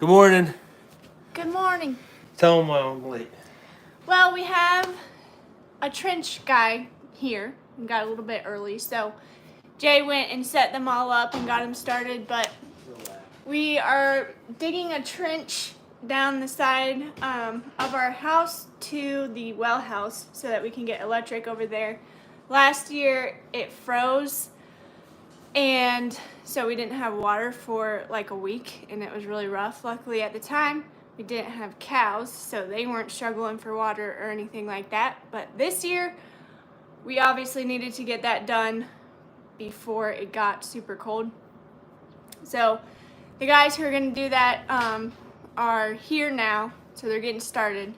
Good morning. Good morning. Tell them why I'm late. Well, we have a trench guy here. We got a little bit early, so Jay went and set them all up and got them started, but we are digging a trench down the side of our house to the well house so that we can get electric over there. Last year it froze, and so we didn't have water for like a week, and it was really rough. Luckily at the time we didn't have cows, so they weren't struggling for water or anything like that. But this year we obviously needed to get that done before it got super cold. So the guys who are going to do that are here now, so they're getting started.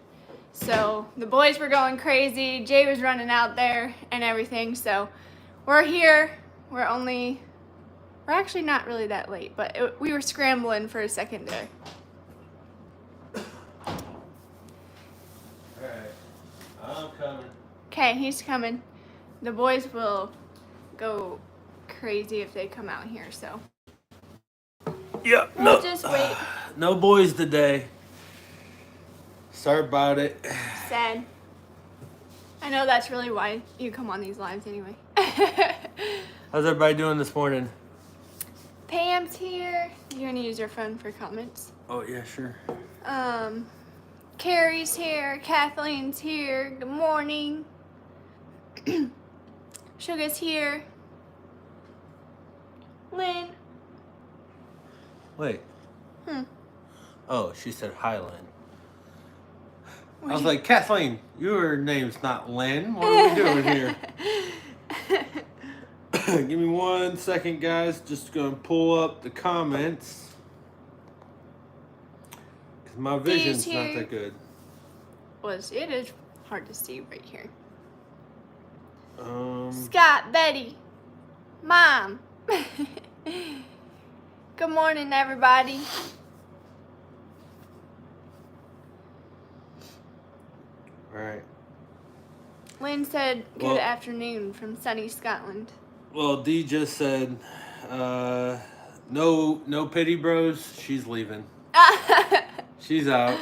So the boys were going crazy. Jay was running out there and everything. So we're here. We're actually not really that late, but we were scrambling for a second there. Alright. I'm coming. Okay, he's coming. The boys will go crazy if they come out here, so Yep. we'll just wait. No boys today. Sorry about it. Sad. I know that's really why you come on these lives anyway. How's everybody doing this morning? Pam's here. You're gonna use your phone for comments. Oh, yeah, sure. Carrie's here. Kathleen's here. Good morning. Sugar's here. Lynn. Wait. Oh, she said hi, Lynn. I was you- like, Kathleen, your name's not Lynn. What are we doing here? Give me 1 second, guys. Just gonna pull up the comments. Because my vision's not here. that good. It is hard to see right here. Um, Scott, Betty, Mom. Good morning, everybody. Alright. Lynn said good Well- afternoon from sunny Scotland. Well, Dee just said, no pity, bros. She's leaving. She's out.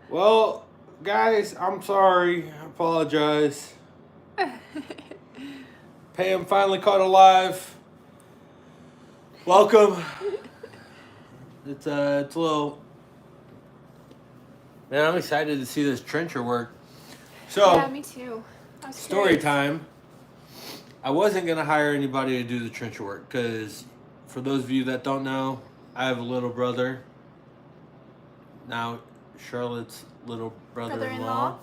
Well, guys, I'm sorry. I apologize. Pam finally caught alive. Welcome. It's a little. Man, I'm excited to see this trencher work. So, Yeah, me too. I was story curious. time. I wasn't gonna hire anybody to do the trencher work because, for those of you that don't know, I have a little brother. Now, Charlotte's little brother-in-law.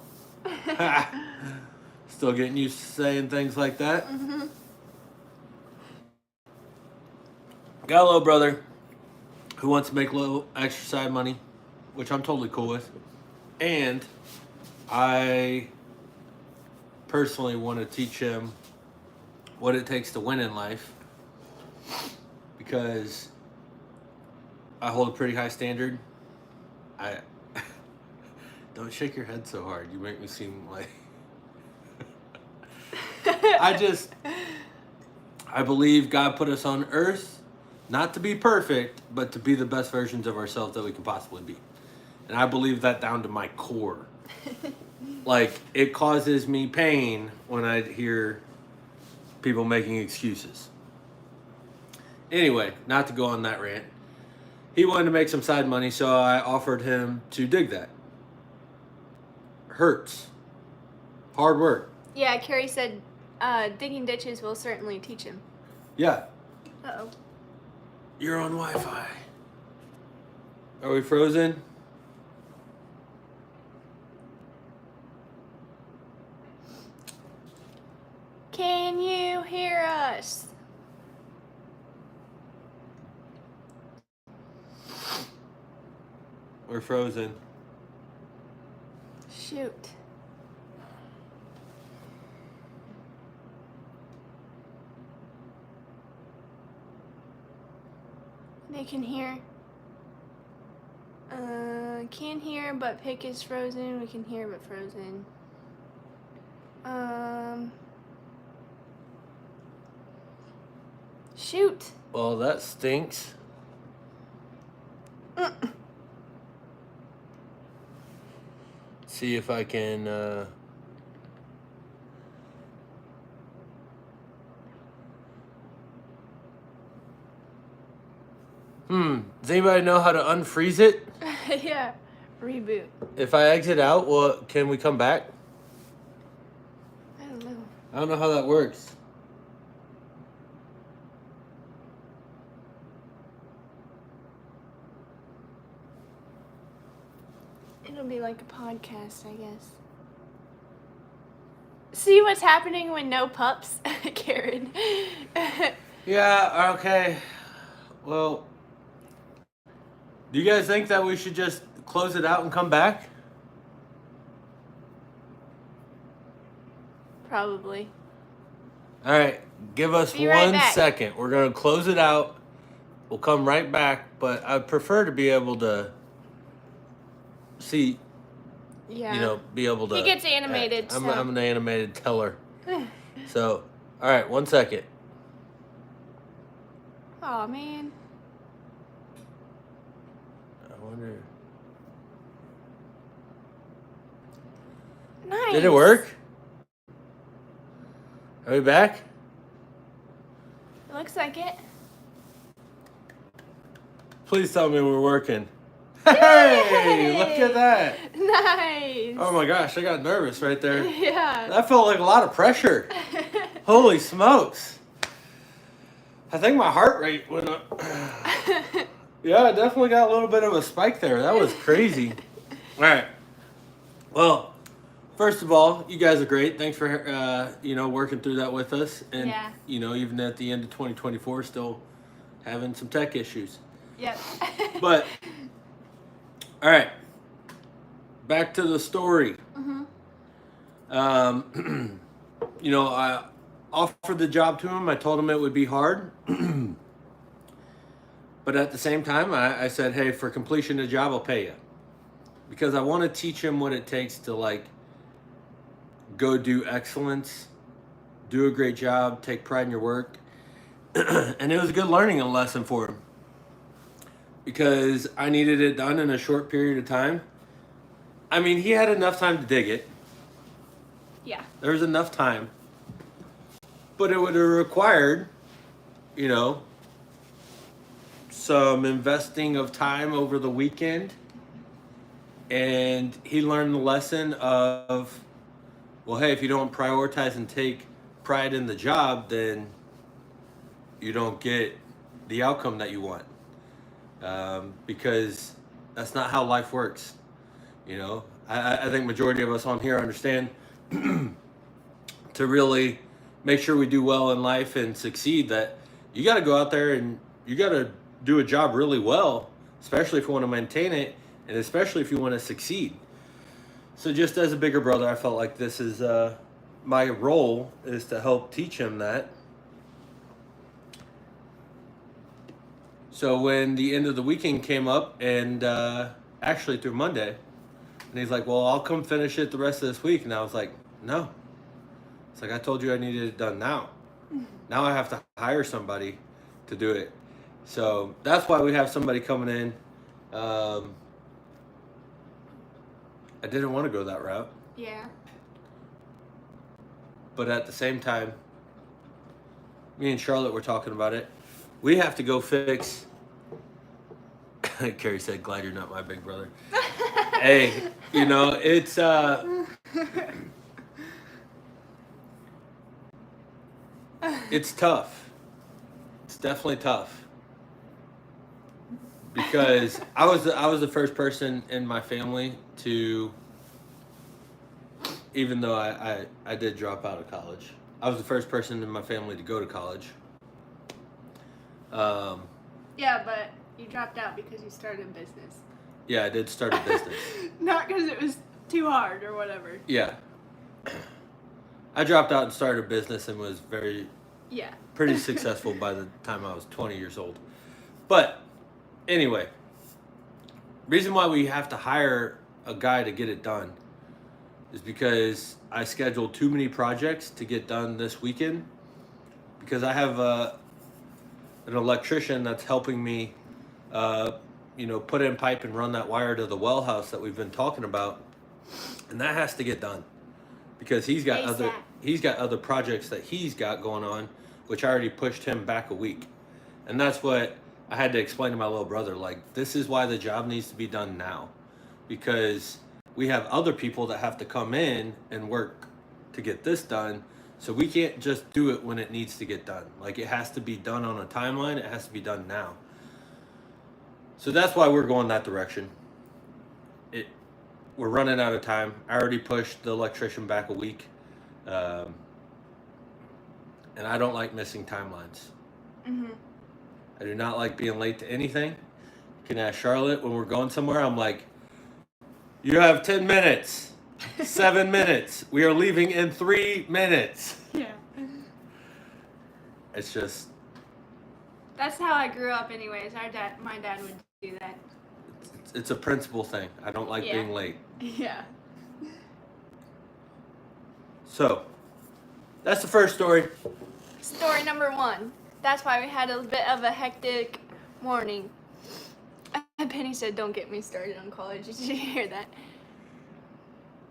Still getting used to saying things like that. Mhm. Got a little brother who wants to make a little extra side money, which I'm totally cool with. And I personally want to teach him what it takes to win in life, because I hold a pretty high standard. I don't shake your head so hard. You make me seem like I believe God put us on earth not to be perfect, but to be the best versions of ourselves that we can possibly be. And I believe that down to my core. Like, it causes me pain when I hear people making excuses. Anyway, not to go on that rant. He wanted to make some side money, so I offered him to dig that. Hurts. Hard work. Yeah, Carrie said digging ditches will certainly teach him. Yeah. Uh-oh. You're on Wi-Fi. Are we frozen? Can you hear us? We're frozen. Shoot. They can hear. Can hear, but pick is frozen. We can hear, but frozen. Shoot. Well, that stinks. see if I can. Does anybody know how to unfreeze it? Yeah. Reboot. If I exit out, well, can we come back? I don't know. I don't know how that works. It'll be like a podcast, I guess. See what's happening when no pups, Karen. Yeah, okay. Well, do you guys think that we should just close it out and come back? Probably. All right, give us Be right 1 back. second. We're going to close it out. We'll come right back, but I'd prefer to be able to see, Yeah. be able to. He gets animated, act. I'm so. an animated teller. So, all right, 1 second. Oh man. I wonder. Nice. Did it work? Are we back? It looks like it. Please tell me we're working. Hey, look at that. Nice. Oh my gosh, I got nervous right there. Yeah. That felt like a lot of pressure. Holy smokes. I think my heart rate went up. Yeah, I definitely got a little bit of a spike there. That was crazy. All right. Well, first of all, you guys are great. Thanks for working through that with us. And Yeah. Even at the end of 2024, still having some tech issues. Yep. But all right. Back to the story. Mhm. I offered the job to him. I told him it would be hard. But at the same time, I said, hey, for completion of the job, I'll pay you. Because I want to teach him what it takes to, go do excellence, do a great job, take pride in your work. And it was a good learning lesson for him. Because I needed it done in a short period of time. I mean, he had enough time to dig it. Yeah. There was enough time. But it would have required, some investing of time over the weekend. And he learned the lesson of, well, hey, if you don't prioritize and take pride in the job, then you don't get the outcome that you want. Because that's not how life works. I think majority of us on here understand to really make sure we do well in life and succeed, that you got to go out there and you got to do a job really well, especially if you want to maintain it and especially if you want to succeed. So just as a bigger brother, I felt like this is my role is to help teach him that. So when the end of the weekend came up, and actually through Monday, and he's like, well, I'll come finish it the rest of this week. And I was like, no. It's like, I told you I needed it done now. Now I have to hire somebody to do it. So that's why we have somebody coming in. I didn't want to go that route. Yeah. But at the same time, me and Charlotte were talking about it. We have to go fix. Carrie said, glad you're not my big brother. Hey, it's it's tough. It's definitely tough. Because I was the first person in my family to, even though I did drop out of college, I was the first person in my family to go to college. Yeah, but you dropped out because you started a business. Yeah, I did start a business. Not because it was too hard or whatever. Yeah. I dropped out and started a business and was pretty successful by the time I was 20 years old. But anyway, reason why we have to hire a guy to get it done is because I scheduled too many projects to get done this weekend, because I have an electrician that's helping me put in pipe and run that wire to the well house that we've been talking about. And that has to get done because he's got other projects that he's got going on, which I already pushed him back a week. And that's what I had to explain to my little brother. Like, this is why the job needs to be done now, because we have other people that have to come in and work to get this done. So we can't just do it when it needs to get done. Like, it has to be done on a timeline. It has to be done now. So that's why we're going that direction. We're running out of time. I already pushed the electrician back a week. And I don't like missing timelines. Mm-hmm. I do not like being late to anything. You can ask Charlotte when we're going somewhere. I'm like, you have 10 minutes, 7 minutes. We are leaving in 3 minutes. Yeah. It's just. That's how I grew up anyways. My dad would do that. It's a principle thing. I don't like being late. Yeah. So, that's the first story. Story number 1. That's why we had a bit of a hectic morning. Penny said, don't get me started on college. Did you hear that?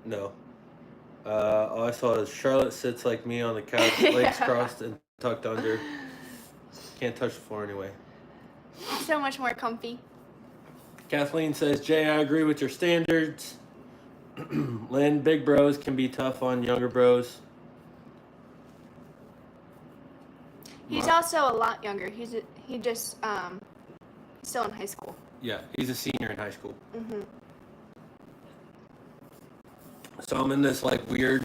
No. All I saw is Charlotte sits like me on the couch, legs crossed and tucked under. Can't touch the floor anyway. So much more comfy. Kathleen says, Jay, I agree with your standards. Lynn, big bros can be tough on younger bros. He's also a lot younger. He's still in high school. Yeah, he's a senior in high school. Mm-hmm. So I'm in this like weird.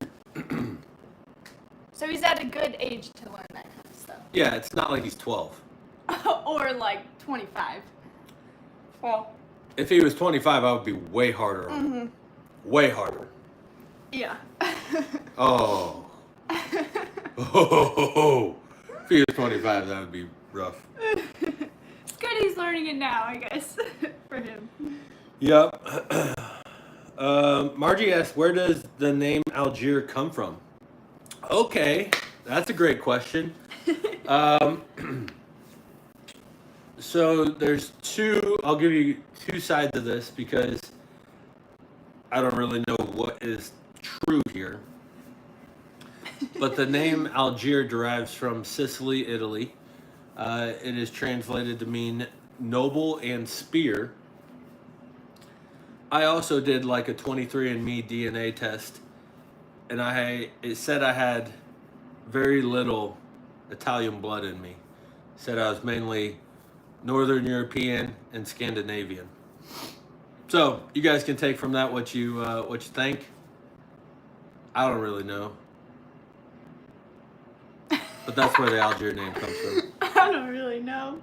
So he's at a good age to learn that kind of stuff. Yeah, it's not like he's 12. Or like 25. Well. If he was 25, I would be way harder on him. Mm-hmm. Way harder. Yeah. Oh. Oh. If he was 25, that would be rough. It's good he's learning it now, I guess, for him. Yep. Margie asked, where does the name Algiere come from? Okay, that's a great question. So there's I'll give you 2 sides of this because I don't really know what is true here. But the name Algiere derives from Sicily, Italy. It is translated to mean noble and spear. I also did like a 23andMe DNA test, and it said I had very little Italian blood in me. It said I was mainly Northern European and Scandinavian. So you guys can take from that what you think. I don't really know, but that's where the Algiere name comes from. I don't really know.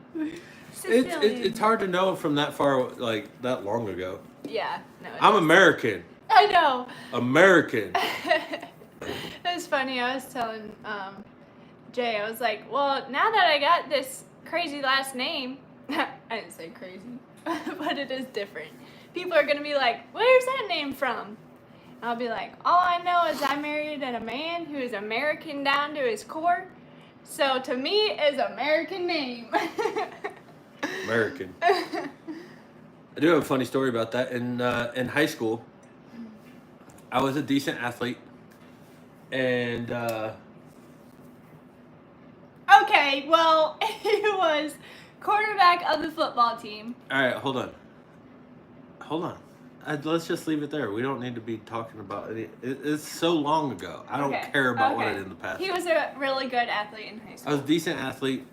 It's hard to know from that far, like that long ago. Yeah, no. I'm American. I know. American. It was funny. I was telling Jay, I was like, well, now that I got this crazy last name, I didn't say crazy, but it is different. People are going to be like, where's that name from? And I'll be like, all I know is I married a man who is American down to his core. So to me, it's American name. American. I do have a funny story about that. In high school, I was a decent athlete, and okay, well, he was quarterback of the football team. all right, hold on. Let's just leave it there. We don't need to be talking about it. It's so long ago. I don't care about what I did in the past. He was a really good athlete in high school. I was a decent athlete,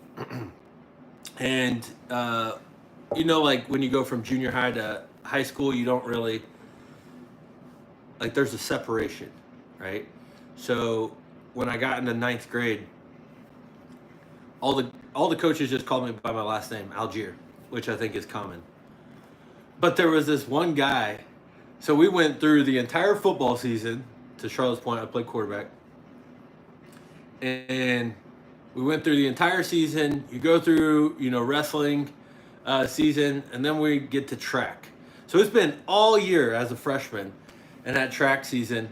and like when you go from junior high to high school, you don't really like. There's a separation, right? So when I got into 9th grade, all the coaches just called me by my last name, Algiere, which I think is common. But there was this one guy. So we went through the entire football season. To Charlotte's point, I played quarterback. And we went through the entire season. You go through, wrestling season, and then we get to track. So it's been all year as a freshman. And that track season,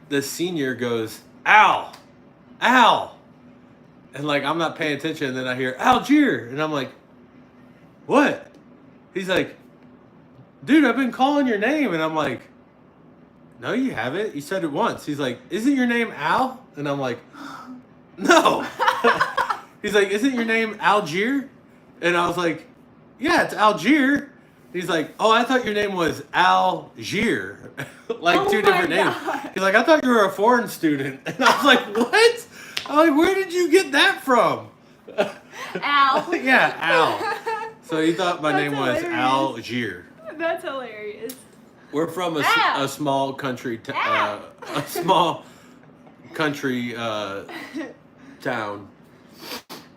the senior goes, Al. And like, I'm not paying attention. And then I hear, Algiere. And I'm like, what? He's like, dude, I've been calling your name. And I'm like, no, you haven't. You said it once. He's like, isn't your name Al? And I'm like, no. He's like, isn't your name Algiere? And I was like, yeah, it's Algiere. He's like, oh, I thought your name was Algiere. Like Oh two my different names. God. He's like, I thought you were a foreign student. And I was like, what? I'm like, where did you get that from? Al. Yeah, Al. So he thought my That's name was hilarious. Algiere. That's hilarious. We're from Al. a small country, Al. a small country town.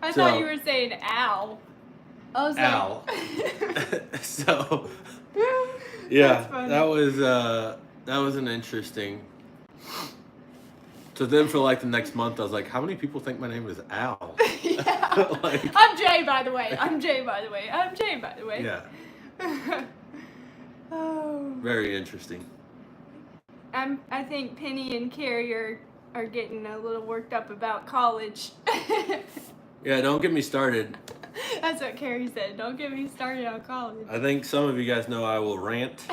I So- thought you were saying Al. I was Al. like, So, yeah, That's funny. that was an interesting. So then for like the next month, I was like, how many people think my name is Al? Yeah. Like, I'm Jay, by the way. I'm Jay, by the way. I'm Jay, by the way. yeah, Oh. very interesting. I think Penny and Carrie are getting a little worked up about college. Yeah, don't get me started. That's what Carrie said. Don't get me started on college. I think some of you guys know I will rant.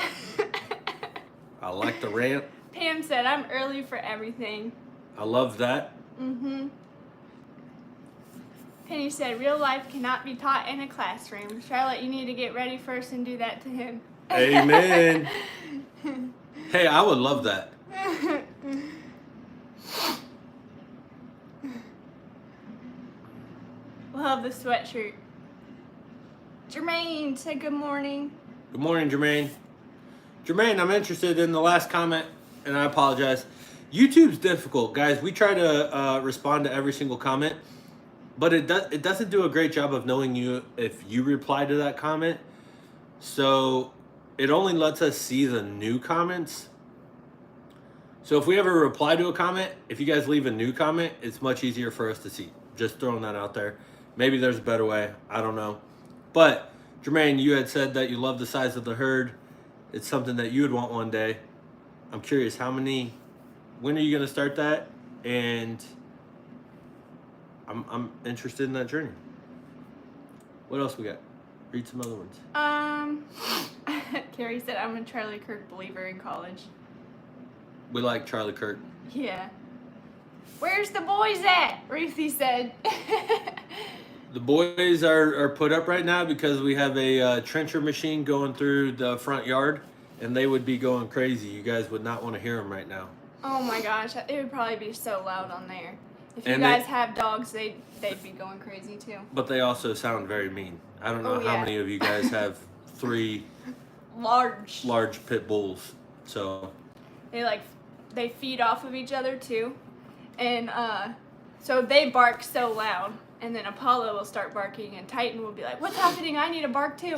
I like to rant. Pam said I'm early for everything. I love that. Mm-hmm. Penny said real life cannot be taught in a classroom. Charlotte, you need to get ready first and do that to him. Amen. Hey, I would love that. Love the sweatshirt. Jermaine said good morning. Good morning, Jermaine. Jermaine, I'm interested in the last comment, and I apologize. YouTube's difficult, guys. We try to respond to every single comment, but it doesn't do a great job of knowing you if you reply to that comment. So it only lets us see the new comments. So if we ever reply to a comment, if you guys leave a new comment, it's much easier for us to see. Just throwing that out there. Maybe there's a better way. I don't know. But Jermaine, you had said that you love the size of the herd. It's something that you would want one day. I'm curious, when are you going to start that? And I'm interested in that journey. What else we got? Read some other ones. Carrie said I'm a Charlie Kirk believer in college. We like Charlie Kirk. Yeah. Where's the boys at? Ruthie said. The boys are put up right now because we have a trencher machine going through the front yard, and they would be going crazy. You guys would not want to hear them right now. Oh my gosh, it would probably be so loud on there. If you And guys have dogs, they'd be going crazy too. But they also sound very mean. I don't know Oh, how yeah. many of you guys have 3 Large. pit bulls. So They feed off of each other too, and so they bark so loud, and then Apollo will start barking, and Titan will be like, "What's happening? I need a bark too."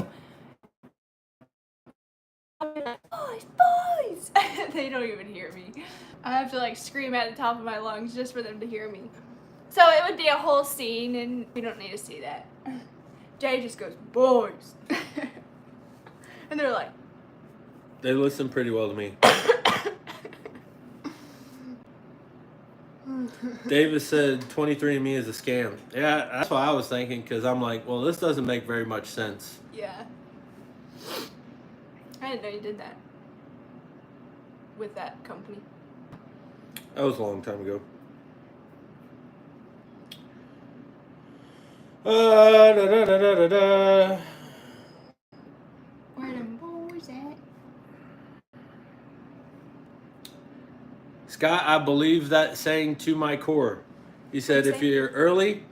I'll be like, "Boys!" They don't even hear me. I have to scream at the top of my lungs just for them to hear me. So it would be a whole scene, and we don't need to see that. Jay just goes, "Boys," and they're like, they listen pretty well to me. Davis said 23andMe is a scam. Yeah, that's what I was thinking, because I'm like, well, this doesn't make very much sense. "Yeah." I didn't know you did that with that company. That was a long time ago. Da, da, da, da, da, da. Where them boys at? Scott, I believe that saying to my core. He said, if you're early,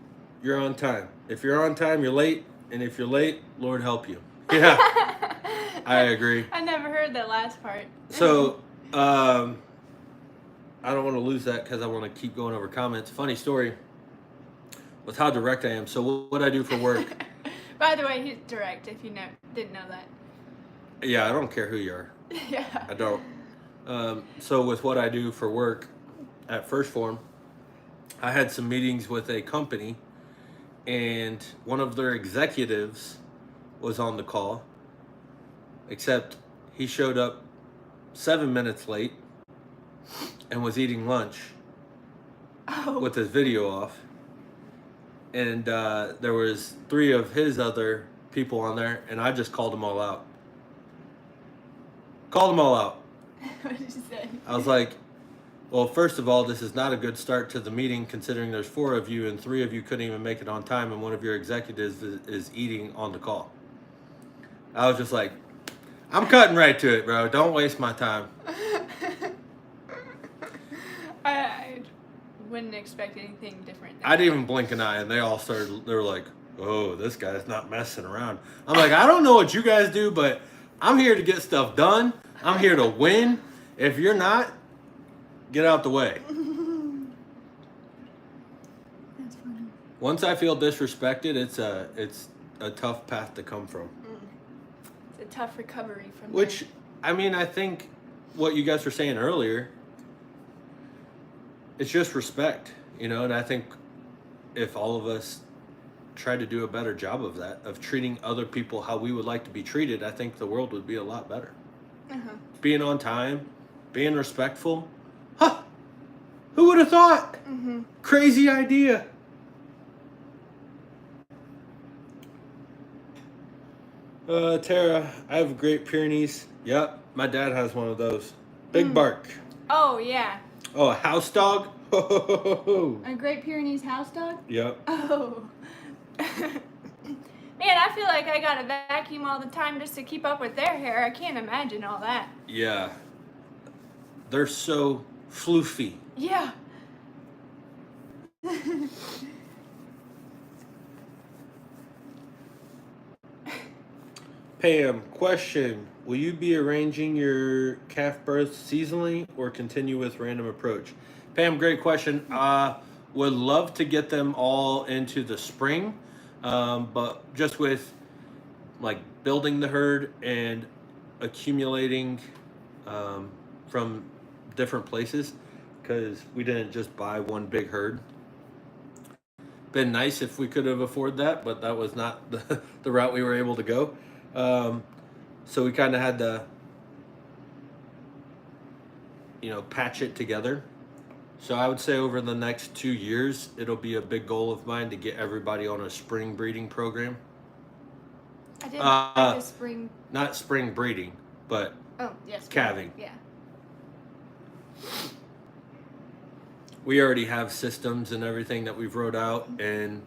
you're on time. If you're on time, you're late. And if you're late, Lord help you. Yeah, I agree. I never heard that last part. So, I don't want to lose that because I want to keep going over comments. Funny story with how direct I am. So what I do for work. By the way, he's direct, if you didn't know that. Yeah, I don't care who you are. Yeah. I don't. So with what I do for work at First Form, I had some meetings with a company, and one of their executives was on the call, except he showed up 7 minutes late and was eating lunch Oh. with his video off. And there was 3 of his other people on there, and I just called them all out. Called them all out. What did you say? I was like, well, first of all, this is not a good start to the meeting considering there's 4 of you and 3 of you couldn't even make it on time and one of your executives is eating on the call. I was just like, I'm cutting right to it, bro. Don't waste my time. I wouldn't expect anything different. I didn't even blink an eye and they were like, oh, this guy's not messing around. I'm like, I don't know what you guys do, but I'm here to get stuff done. I'm here to win. If you're not, get out the way. That's funny. Once I feel disrespected, it's a tough path to come from. It's a tough recovery from Which, there. I mean, I think what you guys were saying earlier, it's just respect, you know, and I think if all of us try to do a better job of that, of treating other people how we would like to be treated, I think the world would be a lot better. Being on time, being respectful. Huh! Who would have thought? Crazy idea. Tara, I have Great Pyrenees. Yep, my dad has one of those. Big bark. Oh, yeah. Oh, a house dog? A Great Pyrenees house dog? Yep. Oh. Man, I feel like I gotta vacuum all the time just to keep up with their hair. I can't imagine all that. Yeah. They're so floofy. Yeah. Pam, question. Will you be arranging your calf births seasonally or continue with random approach? Pam, great question. Would love to get them all into the spring, but just with like building the herd and accumulating from different places, because we didn't just buy one big herd. Been nice if we could have afforded that, but that was not the route we were able to go. So we kind of had to, patch it together. So I would say over the next 2 years, it'll be a big goal of mine to get everybody on a spring breeding program. I didn't like the spring. Not spring breeding, but yes, calving. Yeah. We already have systems and everything that we've wrote out and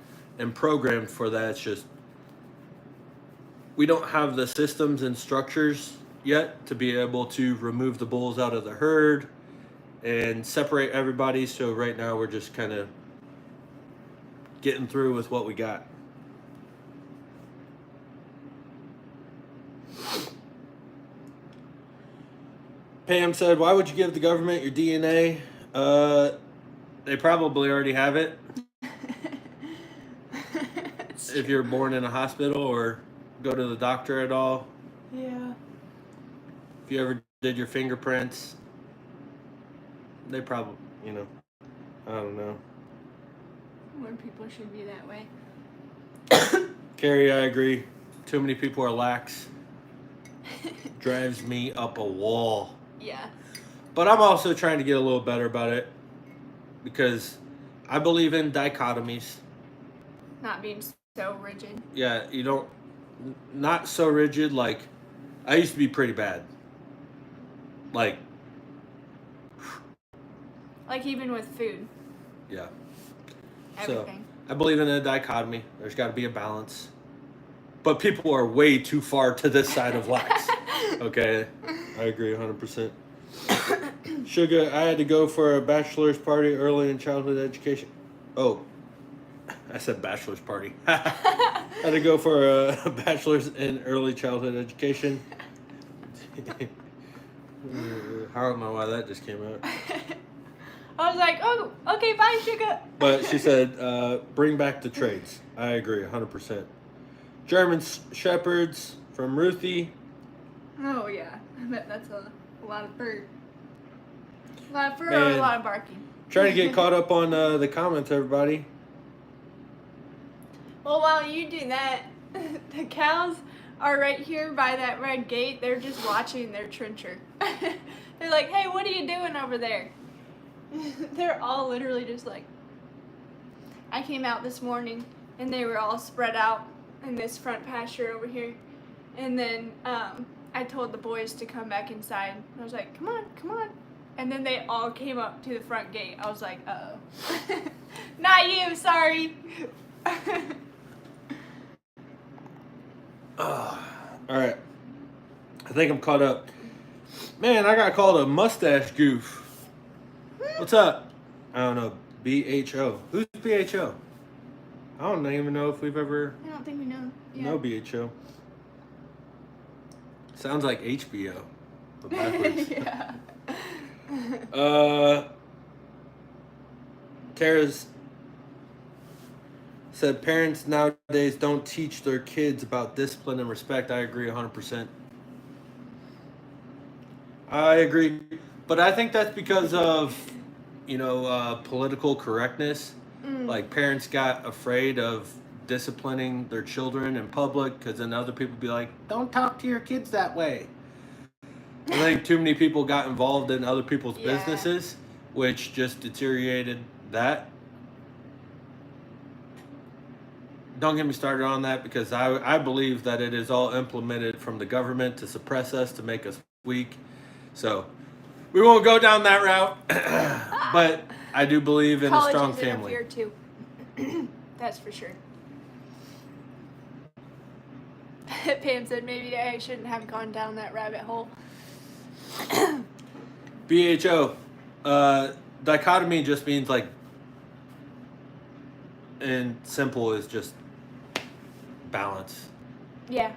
programmed for that. It's just we don't have the systems and structures yet to be able to remove the bulls out of the herd and separate everybody. So right now we're just kind of getting through with what we got. Pam said, why would you give the government your DNA? They probably already have it. If you're born in a hospital or go to the doctor at all. Yeah. If you ever did your fingerprints, they probably, I don't know. More people should be that way. Carrie, I agree. Too many people are lax. Drives me up a wall. Yeah. But I'm also trying to get a little better about it because I believe in dichotomies. Not being so rigid. Yeah, not so rigid. Like, I used to be pretty bad. Like even with food. Yeah. Everything. So, I believe in a dichotomy. There's got to be a balance. But people are way too far to this side of lax. Okay, I agree 100%. Sugar, I had to go for a bachelor's party early in childhood education. Oh, I said bachelor's party. I had to go for a bachelor's in early childhood education. I don't know why that just came out. I was like, oh, okay, bye, Sugar. But she said, bring back the trades. I agree 100%. German Shepherds from Ruthie. Oh, yeah. I bet that's a lot of fur. A lot of fur Man. or a lot of barking. Trying to get caught up on the comments, everybody. Well, while you do that, the cows are right here by that red gate. They're just watching their trencher. They're like, hey, what are you doing over there? They're all literally just like... I came out this morning, and they were all spread out in this front pasture over here. And then I told the boys to come back inside. I was like, come on, come on. And then they all came up to the front gate. I was like, uh-oh. Not you, sorry. All right. I think I'm caught up. Man, I got called a mustache goof. What's up? I don't know. BHO. Who's BHO? I don't even know if we've ever I don't think we know. know BHO. Sounds like HBO. But backwards. Yeah. Kara's said parents nowadays don't teach their kids about discipline and respect. I agree 100%. I agree. But I think that's because of, political correctness. Like parents got afraid of disciplining their children in public because then other people be like, don't talk to your kids that way. I think too many people got involved in other people's businesses, which just deteriorated that. Don't get me started on that because I believe that it is all implemented from the government to suppress us, to make us weak. So we won't go down that route. But I do believe in a strong family. College is in a fear too. That's for sure. Pam said maybe I shouldn't have gone down that rabbit hole. BHO. Dichotomy just means like, and simple is just balance. Yeah.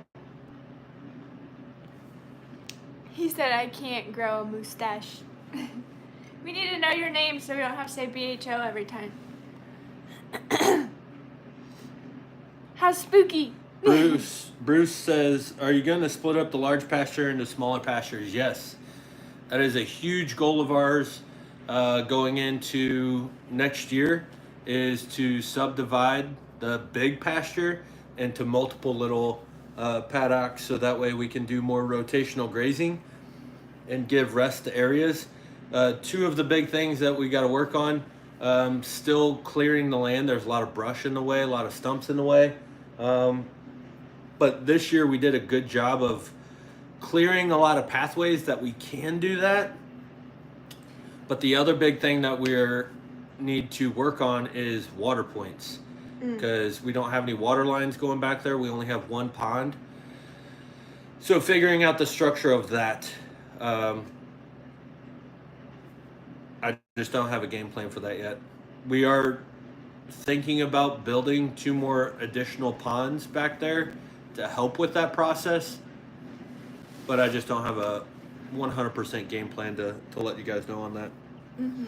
He said I can't grow a mustache. We need to know your name so we don't have to say BHO every time. How spooky. Bruce says, are you going to split up the large pasture into smaller pastures? Yes. That is a huge goal of ours going into next year, is to subdivide the big pasture into multiple little paddocks so that way we can do more rotational grazing and give rest to areas. Two of the big things that we got to work on, still clearing the land. There's a lot of brush in the way, a lot of stumps in the way. But this year we did a good job of clearing a lot of pathways that we can do that. But the other big thing that we're need to work on is water points, because we don't have any water lines going back there. We only have one pond. So figuring out the structure of that, I just don't have a game plan for that yet. We are thinking about building 2 more additional ponds back there to help with that process, but I just don't have a 100% game plan to let you guys know on that. Mm-hmm.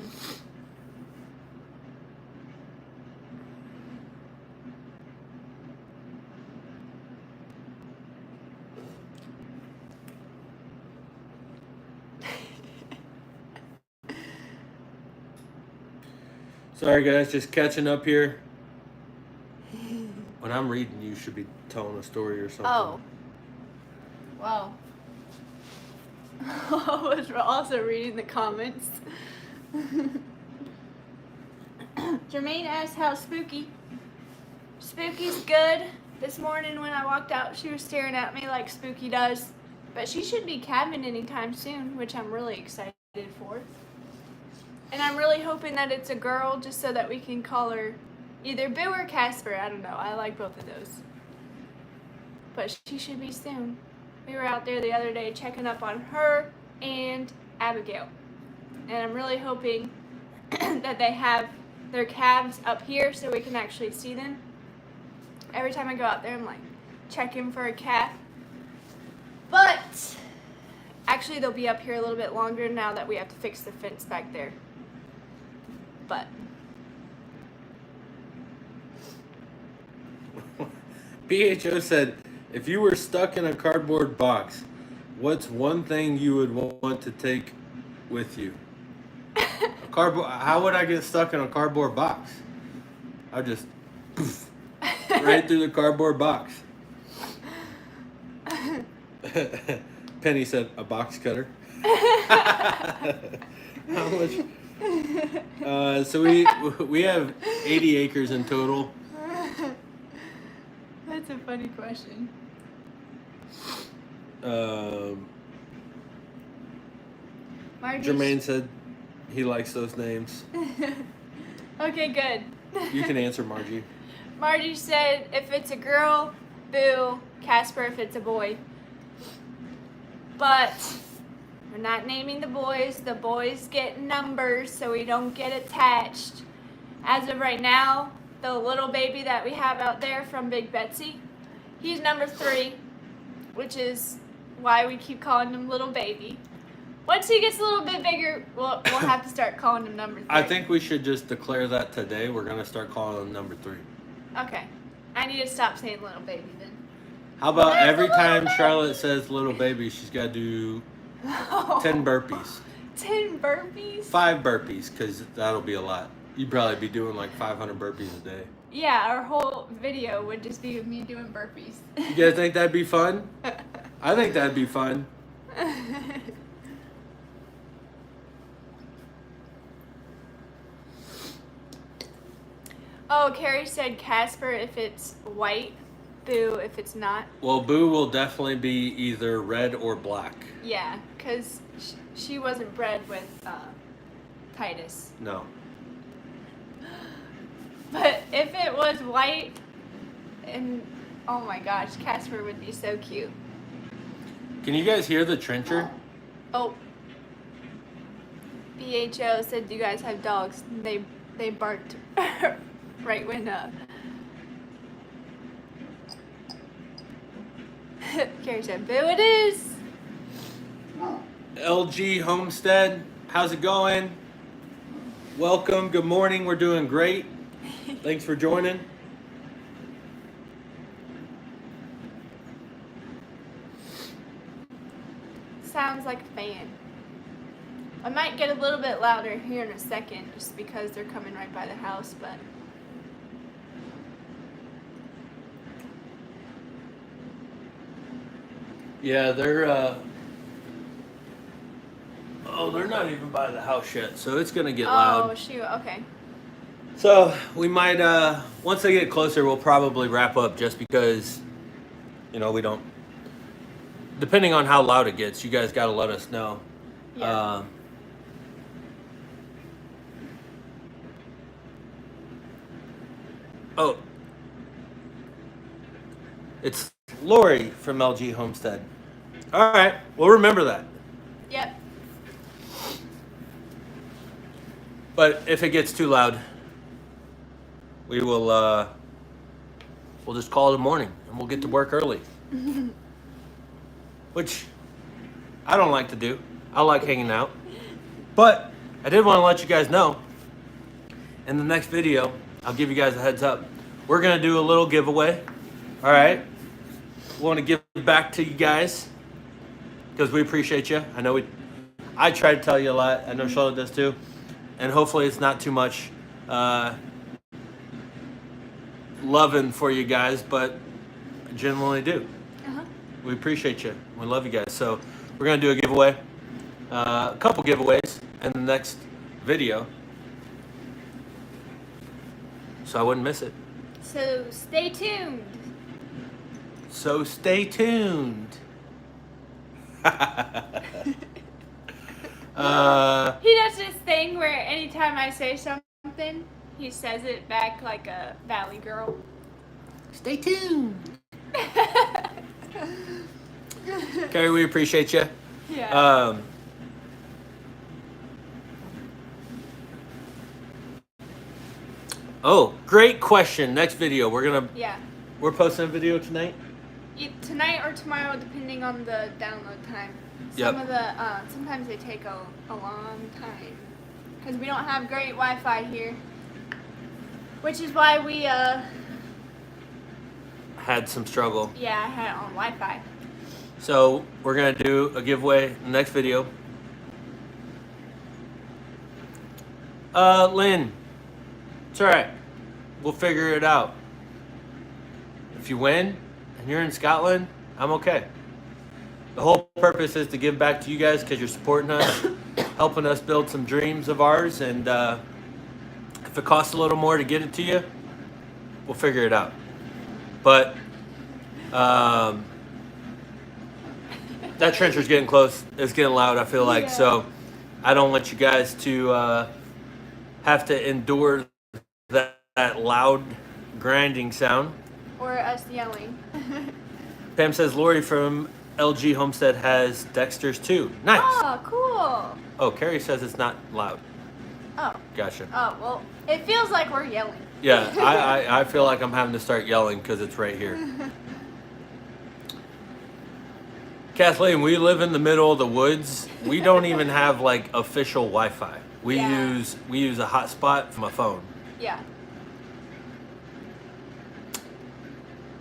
Sorry guys, just catching up here. When I'm reading, you should be telling a story or something. Oh. Wow. I was also reading the comments. Jermaine asked how spooky. Spooky's good. This morning when I walked out, she was staring at me like Spooky does. But she should be calving anytime soon, which I'm really excited for. And I'm really hoping that it's a girl just so that we can call her either Boo or Casper. I don't know. I like both of those. But she should be soon. We were out there the other day checking up on her and Abigail. And I'm really hoping that they have their calves up here so we can actually see them. Every time I go out there, I'm like checking for a calf. But actually they'll be up here a little bit longer now that we have to fix the fence back there. But BHO said, if you were stuck in a cardboard box, what's one thing you would want to take with you? How would I get stuck in a cardboard box? I'd just poof, right through the cardboard box. Penny said, a box cutter. How much? So we have 80 acres in total. That's a funny question. Margie. Jermaine said he likes those names. Okay, good. You can answer, Margie. Margie said if it's a girl, Boo. Casper if it's a boy. But we're not naming the boys. The boys get numbers so we don't get attached. As of right now, the little baby that we have out there from Big Betsy, he's number 3, which is why we keep calling him little baby. Once he gets a little bit bigger, we'll have to start calling him number 3. I think we should just declare that today. We're going to start calling him number 3. Okay. I need to stop saying little baby then. How about There's every a little time baby. Charlotte says little baby, she's got to do 10 burpees. 10 burpees? 5 burpees, because that'll be a lot. You'd probably be doing like 500 burpees a day. Yeah, our whole video would just be of me doing burpees. You guys think that'd be fun? I think that'd be fun. Oh, Carrie said Casper if it's white, Boo if it's not. Well, Boo will definitely be either red or black. Yeah, because she wasn't bred with Titus. No. But if it was white, and oh my gosh, Casper would be so cute. Can you guys hear the trencher? Oh. BHO said, "Do you guys have dogs?" They barked right when Carrie said, "Boo, it is." LG Homestead, how's it going? Welcome, good morning, we're doing great. Thanks for joining. Sounds like a fan. I might get a little bit louder here in a second just because they're coming right by the house, but Yeah, they're not even by the house yet, so it's gonna get oh loud. shoot, okay. So we might once they get closer we'll probably wrap up just because we don't, depending on how loud it gets, you guys gotta let us know. Yeah. Oh, it's Lori from LG Homestead. All right, we'll remember that. Yep. But if it gets too loud, we will we'll just call it a morning and we'll get to work early. Which I don't like to do. I like hanging out. But I did want to let you guys know in the next video, I'll give you guys a heads up. We're going to do a little giveaway. All right? We want to give back to you guys because we appreciate you. I try to tell you a lot. I know Charlotte does too. And hopefully it's not too much loving for you guys, but I genuinely do. Uh-huh. We appreciate you. We love you guys. So we're going to do a giveaway, a couple giveaways in the next video. So I wouldn't miss it. So stay tuned. So stay tuned. He does this thing where anytime I say something, he says it back like a Valley girl. Stay tuned. Carrie, we appreciate you. Yeah. Oh, great question. Next video. Yeah. We're posting a video tonight. Tonight or tomorrow, depending on the download time. Yep. Some of the sometimes they take a long time because we don't have great Wi-Fi here, which is why we Had some struggle. I had it on Wi-Fi. So we're gonna do a giveaway in the next video. Lynn, it's all right. We'll figure it out. If you win and you're in Scotland, I'm okay. The whole purpose is to give back to you guys because you're supporting us, helping us build some dreams of ours, and if it costs a little more to get it to you, we'll figure it out. But That trencher's getting close. It's getting loud, I feel like. Yeah. So I don't want you guys to have to endure that loud grinding sound. Or us yelling. Pam says Lori from LG Homestead has Dexter's too. Nice. Oh, cool. Oh, Carrie says it's not loud. Oh. Gotcha. Oh, well, it feels like we're yelling. Yeah, I feel like I'm having to start yelling because it's right here. Kathleen, we live in the middle of the woods. We don't even have like official Wi-Fi. We use a hotspot from a phone. Yeah.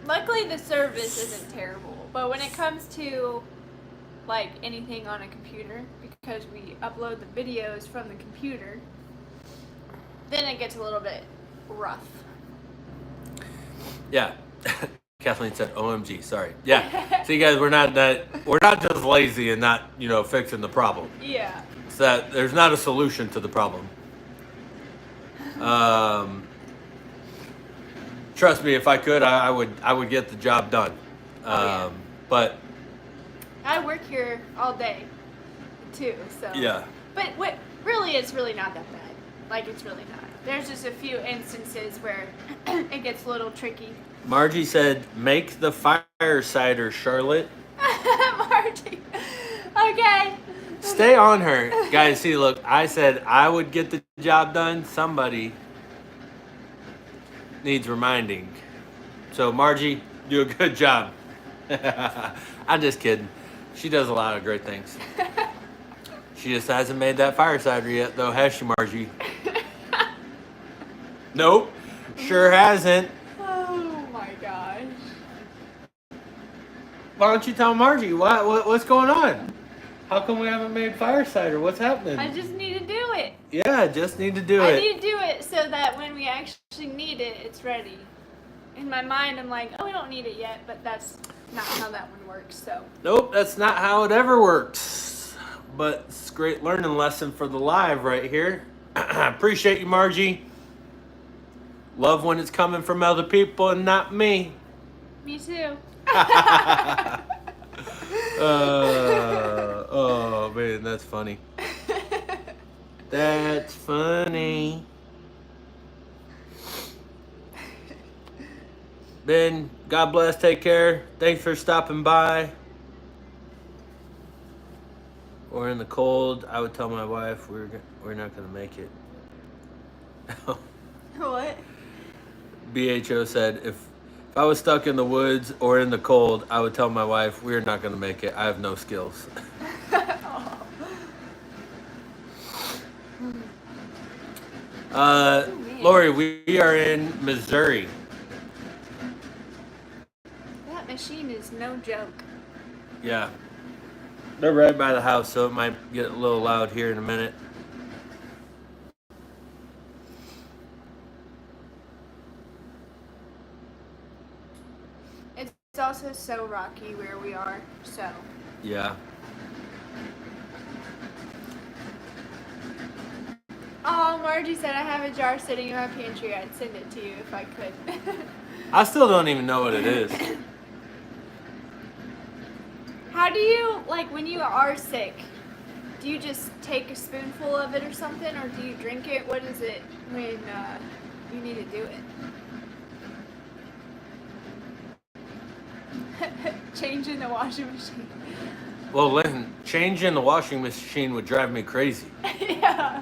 Luckily, the service isn't terrible, but when it comes to like anything on a computer, because we upload the videos from the computer, then it gets a little bit rough. Yeah. Kathleen said, "OMG, sorry." Yeah. See, guys, we're not just lazy and not fixing the problem. Yeah. It's that there's not a solution to the problem. Trust me, if I could, I would get the job done. Yeah. But I work here all day, too. So. yeah. But it's really not that bad. Like, it's really not. There's just a few instances where it gets a little tricky. Margie said, "Make the fire cider, Charlotte." Margie. Okay. Stay on her. Guys, see, look, I said I would get the job done. Somebody needs reminding. So, Margie, do a good job. I'm just kidding. She does a lot of great things. She just hasn't made that fire cider yet, though, has she, Margie? Nope. Sure hasn't. Oh, my gosh. Why don't you tell Margie? What's going on? How come we haven't made fire cider? What's happening? I just need to do it. Yeah, just need to do I it. need to do it so that when we actually need it, it's ready. In my mind, I'm like, oh, we don't need it yet, but that's not how that one works, so. Nope, that's not how it ever works. But it's a great learning lesson for the live right here. Appreciate you, Margie. Love when it's coming from other people and not me. Me too. Oh, man, that's funny. That's funny. Ben, God bless, take care. Thanks for stopping by. Or in the cold, I would tell my wife we're not going to make it. What? BHO said, if I was stuck in the woods or in the cold, I would tell my wife we're not going to make it. I have no skills. Lori, we are in Missouri. That machine is no joke. Yeah. They're right by the house, so it might get a little loud here in a minute. It's also so rocky where we are, so. Yeah. Oh, Margie said I have a jar sitting in my pantry. I'd send it to you if I could. I still don't even know what it is. How do you, like, when you are sick, do you just take a spoonful of it or something, or do you drink it? What is it when you need to do it? Change in the washing machine. Well, Lynn, changing the washing machine would drive me crazy. Yeah.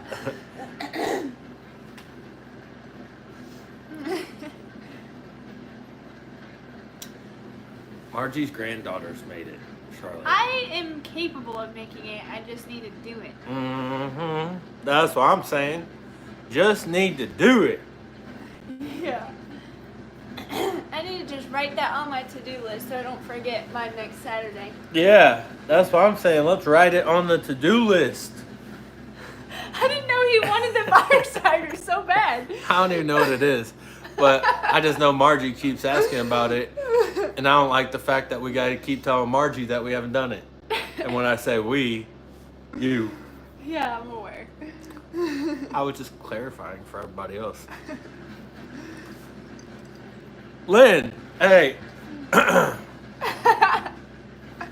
Margie's granddaughters made it, Charlotte. I am capable of making it. I just need to do it. Mm-hmm. That's what I'm saying. Just need to do it. Yeah. I need to just write that on my to-do list so I don't forget by next Saturday. Yeah, that's what I'm saying. Let's write it on the to-do list. I didn't know he wanted the fire cider so bad. I don't even know what it is. But I just know Margie keeps asking about it. And I don't like the fact that we got to keep telling Margie that we haven't done it. And when I say we, you. Yeah, I'm aware. I was just clarifying for everybody else. Lynn, hey.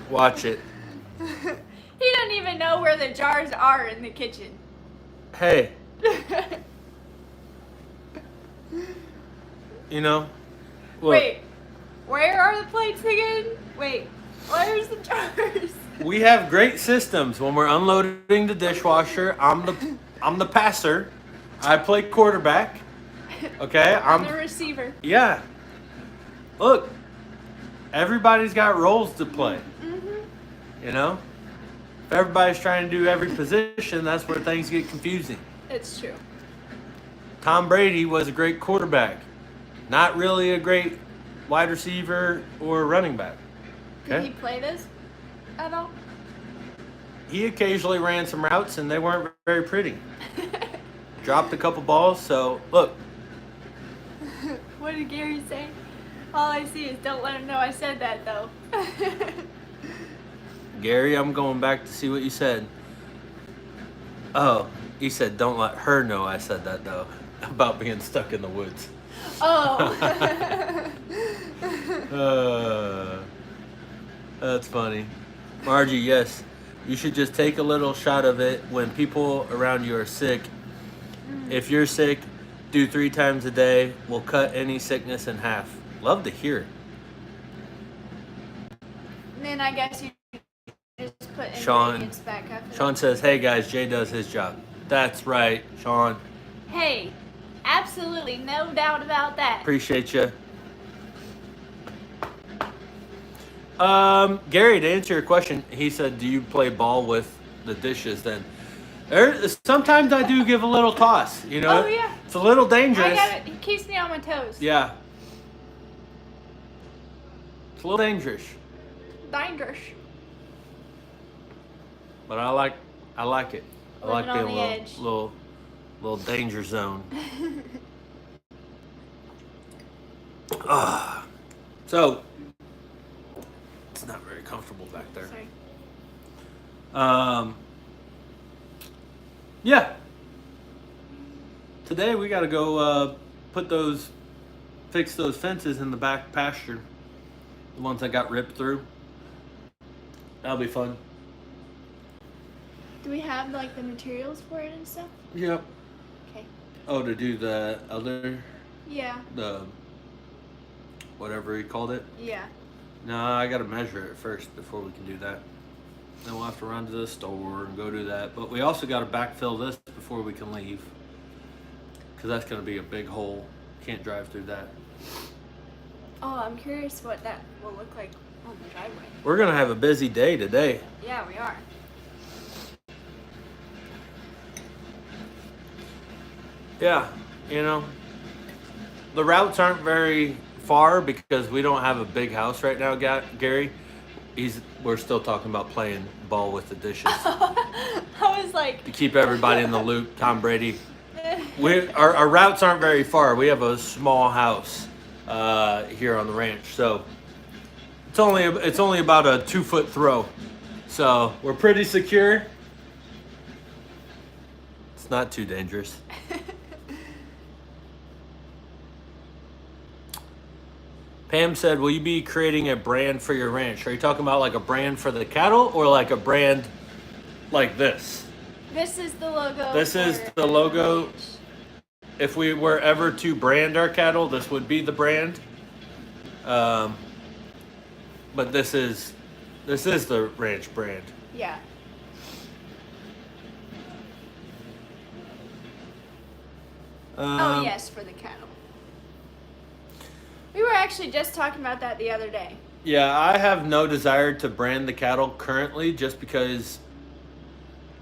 Watch it. He doesn't even know where the jars are in the kitchen. Hey, you know. Look, Wait, where are the plates again? Wait, where's the jars? we have great systems when we're unloading the dishwasher. I'm the passer. I play quarterback. Okay, I'm the receiver. Yeah. Look, everybody's got roles to play. Mm-hmm. You know? If everybody's trying to do every position, that's where things get confusing. It's true. Tom Brady was a great quarterback. Not really a great wide receiver or running back. Did Okay? he play this at all? He occasionally ran some routes and they weren't very pretty. Dropped a couple balls, so look. What did Gary say? All I see is don't let him know I said that though. Gary, I'm going back to see what you said. Oh, he said don't let her know I said that though. About being stuck in the woods. Oh. That's funny. Margie, yes. You should just take a little shot of it when people around you are sick. If you're sick, do 3 times a day. We'll cut any sickness in half. Love to hear it. Then I guess you just put Sean. ingredients back after Sean that. says, hey guys, Jay does his job. That's right, Sean. Hey, absolutely no doubt about that. Appreciate you. Gary, to answer your question, he said, do you play ball with the dishes then? Sometimes I do give a little toss, you know? Oh, yeah. It's a little dangerous. I got it. He keeps me on my toes. Yeah. It's a little dangerous. Dangerous. But I like it. I like Living being on the edge. little danger zone. So it's not very comfortable back there. Sorry. Yeah. Today we got to go fix those fences in the back pasture. The ones that got ripped through. That'll be fun. Do we have like the materials for it and stuff? Yep. Okay. Oh, to do the other, Yeah. the whatever he called it. Yeah. No, I got to measure it first before we can do that. Then we'll have to run to the store and go do that. But we also got to backfill this before we can leave. Because that's going to be a big hole. Can't drive through that. Oh, I'm curious what that will look like on the driveway. We're going to have a busy day today. Yeah, we are. Yeah, you know, the routes aren't very far because we don't have a big house right now, Gary. We're still talking about playing ball with the dishes. I was like, To keep everybody in the loop, Tom Brady. Our routes aren't very far. We have a small house here on the ranch, so it's only about a 2-foot throw. So we're pretty secure. It's not too dangerous. Pam said, will you be creating a brand for your ranch? Are you talking about like a brand for the cattle or like a brand like this? this is the logo. This is for the logo. ranch. If we were ever to brand our cattle, this would be the brand. But this is the ranch brand. Yeah. Oh, yes, for the cattle. We were actually just talking about that the other day. Yeah, I have no desire to brand the cattle currently just because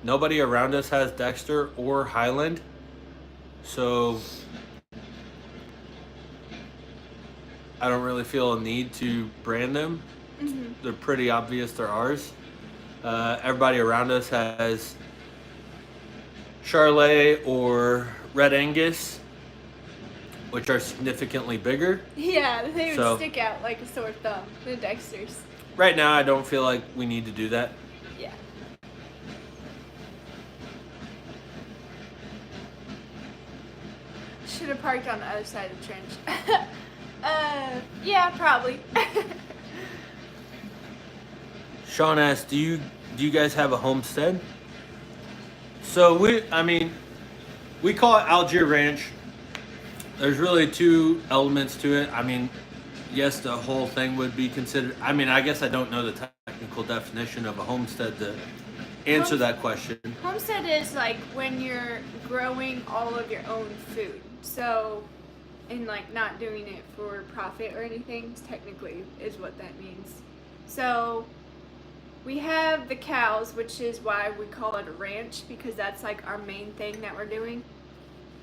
nobody around us has Dexter or Highland. So I don't really feel a need to brand them. Mm-hmm. They're pretty obvious they're ours. Everybody around us has Charolais or Red Angus, which are significantly bigger. Yeah, they would So- stick out like a sore thumb. The Dexters. Right now, I don't feel like we need to do that. Yeah. Should have parked on the other side of the trench. Yeah, probably. Sean asked, do you guys have a homestead? So we call it Algiere Ranch. There's really two elements to it. I mean, yes, the whole thing would be considered. I mean, I guess I don't know the technical definition of a homestead to answer that question. Homestead is like when you're growing all of your own food. So, and like not doing it for profit or anything, technically is what that means. So, we have the cows, which is why we call it a ranch, because that's like our main thing that we're doing.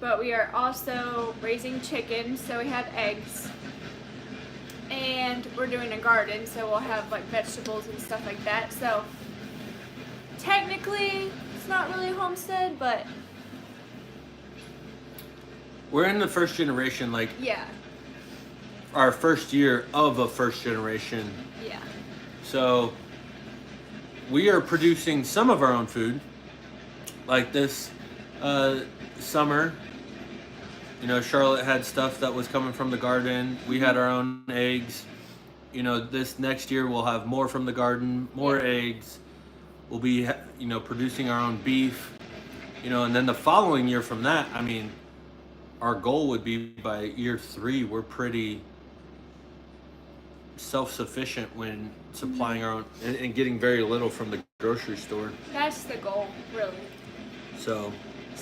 But we are also raising chickens, so we have eggs. And we're doing a garden, so we'll have like vegetables and stuff like that. So technically, it's not really a homestead, but we're in the first generation, like yeah, our first year of a first generation. yeah. So we are producing some of our own food, like this summer. You know, Charlotte had stuff that was coming from the garden. We had our own eggs. You know, this next year we'll have more from the garden, more eggs. We'll be, you know, producing our own beef. You know, and then the following year from that, I mean, our goal would be by year 3, we're pretty self-sufficient when supplying our own and getting very little from the grocery store. That's the goal, really. So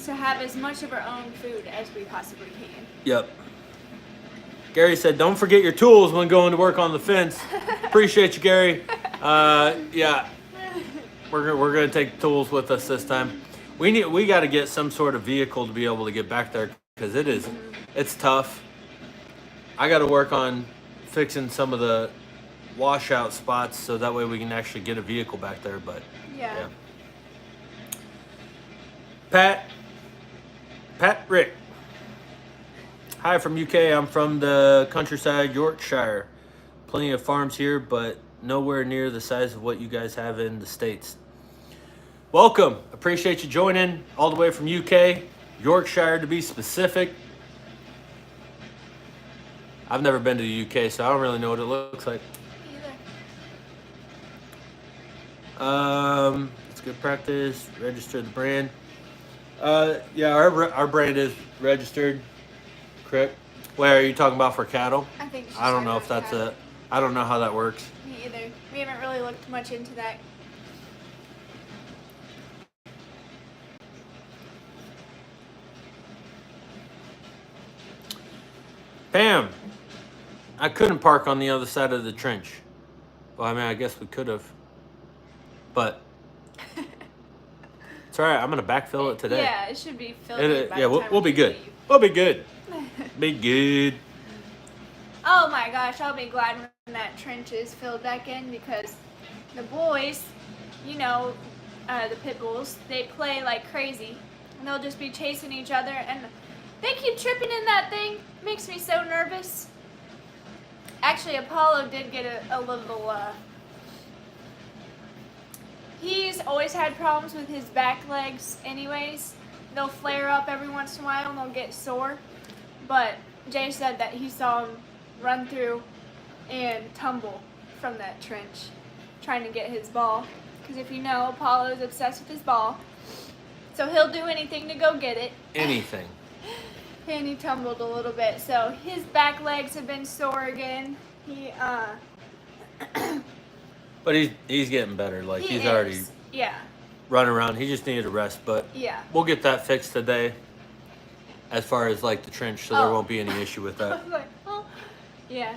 To have as much of our own food as we possibly can. yep. Gary said, "Don't forget your tools when going to work on the fence." Appreciate you, Gary. Yeah, we're gonna take tools with us this time. We got to get some sort of vehicle to be able to get back there because it's tough. I got to work on fixing some of the washout spots so that way we can actually get a vehicle back there. But Yeah. Pat Rick. Hi from UK. I'm from the countryside, Yorkshire. Plenty of farms here, but nowhere near the size of what you guys have in the States. Welcome. Appreciate you joining all the way from UK, Yorkshire to be specific. I've never been to the UK, so I don't really know what it looks like. Either. It's good practice. Register the brand. Yeah, our brand is registered, correct? Where are you talking about for cattle? I think. I don't know if that's I don't know how that works. Me either. We haven't really looked much into that. Pam, I couldn't park on the other side of the trench. Well, I mean, I guess we could have, but it's all right. I'm gonna backfill it today. Yeah, it should be filled in by yeah, the time we'll be good. leave. We'll be good. Be good. Oh my gosh, I'll be glad when that trench is filled back in because the boys, you know, the pit bulls, they play like crazy and they'll just be chasing each other and they keep tripping in that thing. Makes me so nervous. Actually, Apollo did get a little, he's always had problems with his back legs anyways. They'll flare up every once in a while and they'll get sore. But Jay said that he saw him run through and tumble from that trench trying to get his ball. Because if you know, Apollo is obsessed with his ball. So he'll do anything to go get it. Anything. And he tumbled a little bit. So his back legs have been sore again. He, But he's getting better. Like he's is. already Yeah. running around. He just needed a rest, but Yeah. we'll get that fixed today. As far as like the trench, so there Oh. won't be any issue with I that. was like, oh. Yeah.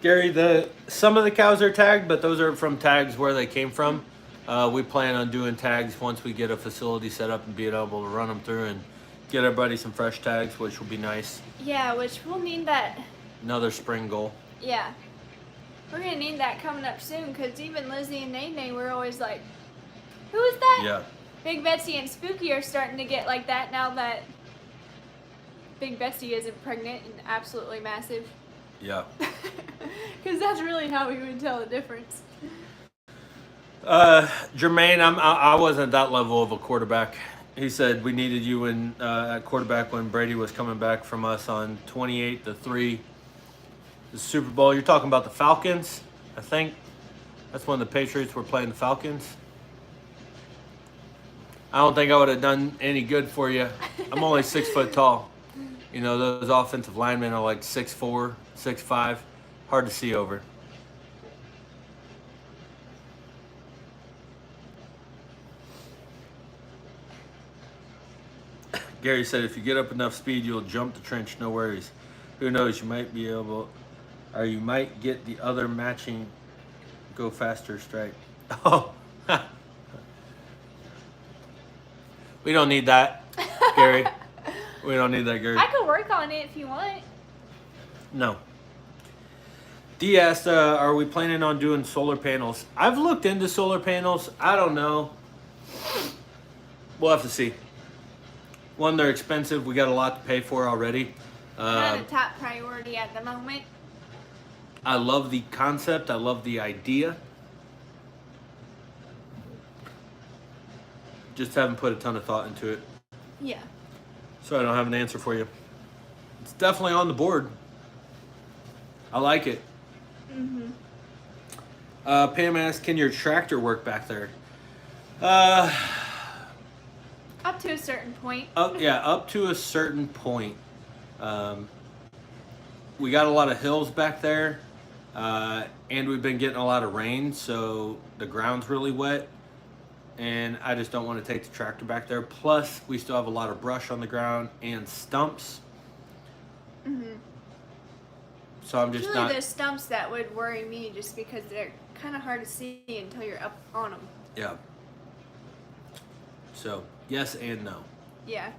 Gary, some of the cows are tagged, but those are from tags where they came from. We plan on doing tags once we get a facility set up and being able to run them through and get everybody some fresh tags, which will be nice. Yeah, which we'll need that. Another spring goal. Yeah. We're going to need that coming up soon because even Lizzie and Nene were always like, who is that? Yeah. Big Betsy and Spooky are starting to get like that now that Big Betsy isn't pregnant and absolutely massive. Yeah. Because that's really how we would tell the difference. Jermaine, I wasn't that level of a quarterback. He said we needed you at quarterback when Brady was coming back from us on 28-3. The Super Bowl. You're talking about the Falcons, I think. That's when the Patriots were playing the Falcons. I don't think I would have done any good for you. I'm only 6 foot tall. You know, those offensive linemen are like 6'4", 6'5". Hard to see over. Gary said, if you get up enough speed, you'll jump the trench. No worries. Who knows? You might be able, or you might get the other matching go faster strike. Oh, we don't need that, Gary. We don't need that, Gary. I could work on it if you want. No. D asked, are we planning on doing solar panels? I've looked into solar panels. I don't know. We'll have to see. One, they're expensive. We got a lot to pay for already. Not a top priority at the moment. I love the concept. I love the idea. Just haven't put a ton of thought into it. Yeah. So I don't have an answer for you. It's definitely on the board. I like it. Mm-hmm. Pam asked, can your tractor work back there? Up to a certain point. Up to a certain point. We got a lot of hills back there, and we've been getting a lot of rain, so the ground's really wet, and I just don't want to take the tractor back there. Plus, we still have a lot of brush on the ground and stumps. Mm-hmm. So I'm just It's not... really the stumps that would worry me, just because they're kind of hard to see until you're up on them. Yeah. So, yes and no. Yeah.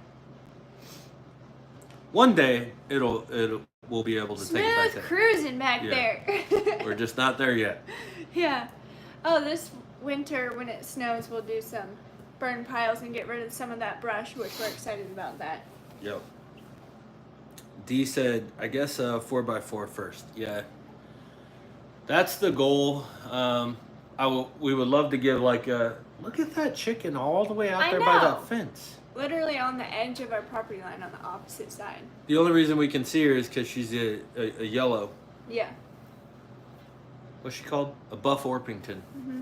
One day, we'll be able to take it back Smooth there. cruising back Yeah. there. We're just not there yet. Yeah. Oh, this winter when it snows, we'll do some burn piles and get rid of some of that brush, which we're excited about that. Yep. D said, I guess 4x4 first. Yeah. That's the goal. We would love to give like a, look at that chicken all the way out I there by know. that fence. Literally on the edge of our property line on the opposite side. The only reason we can see her is because she's a yellow. Yeah. What's she called? A buff Orpington. Mm-hmm.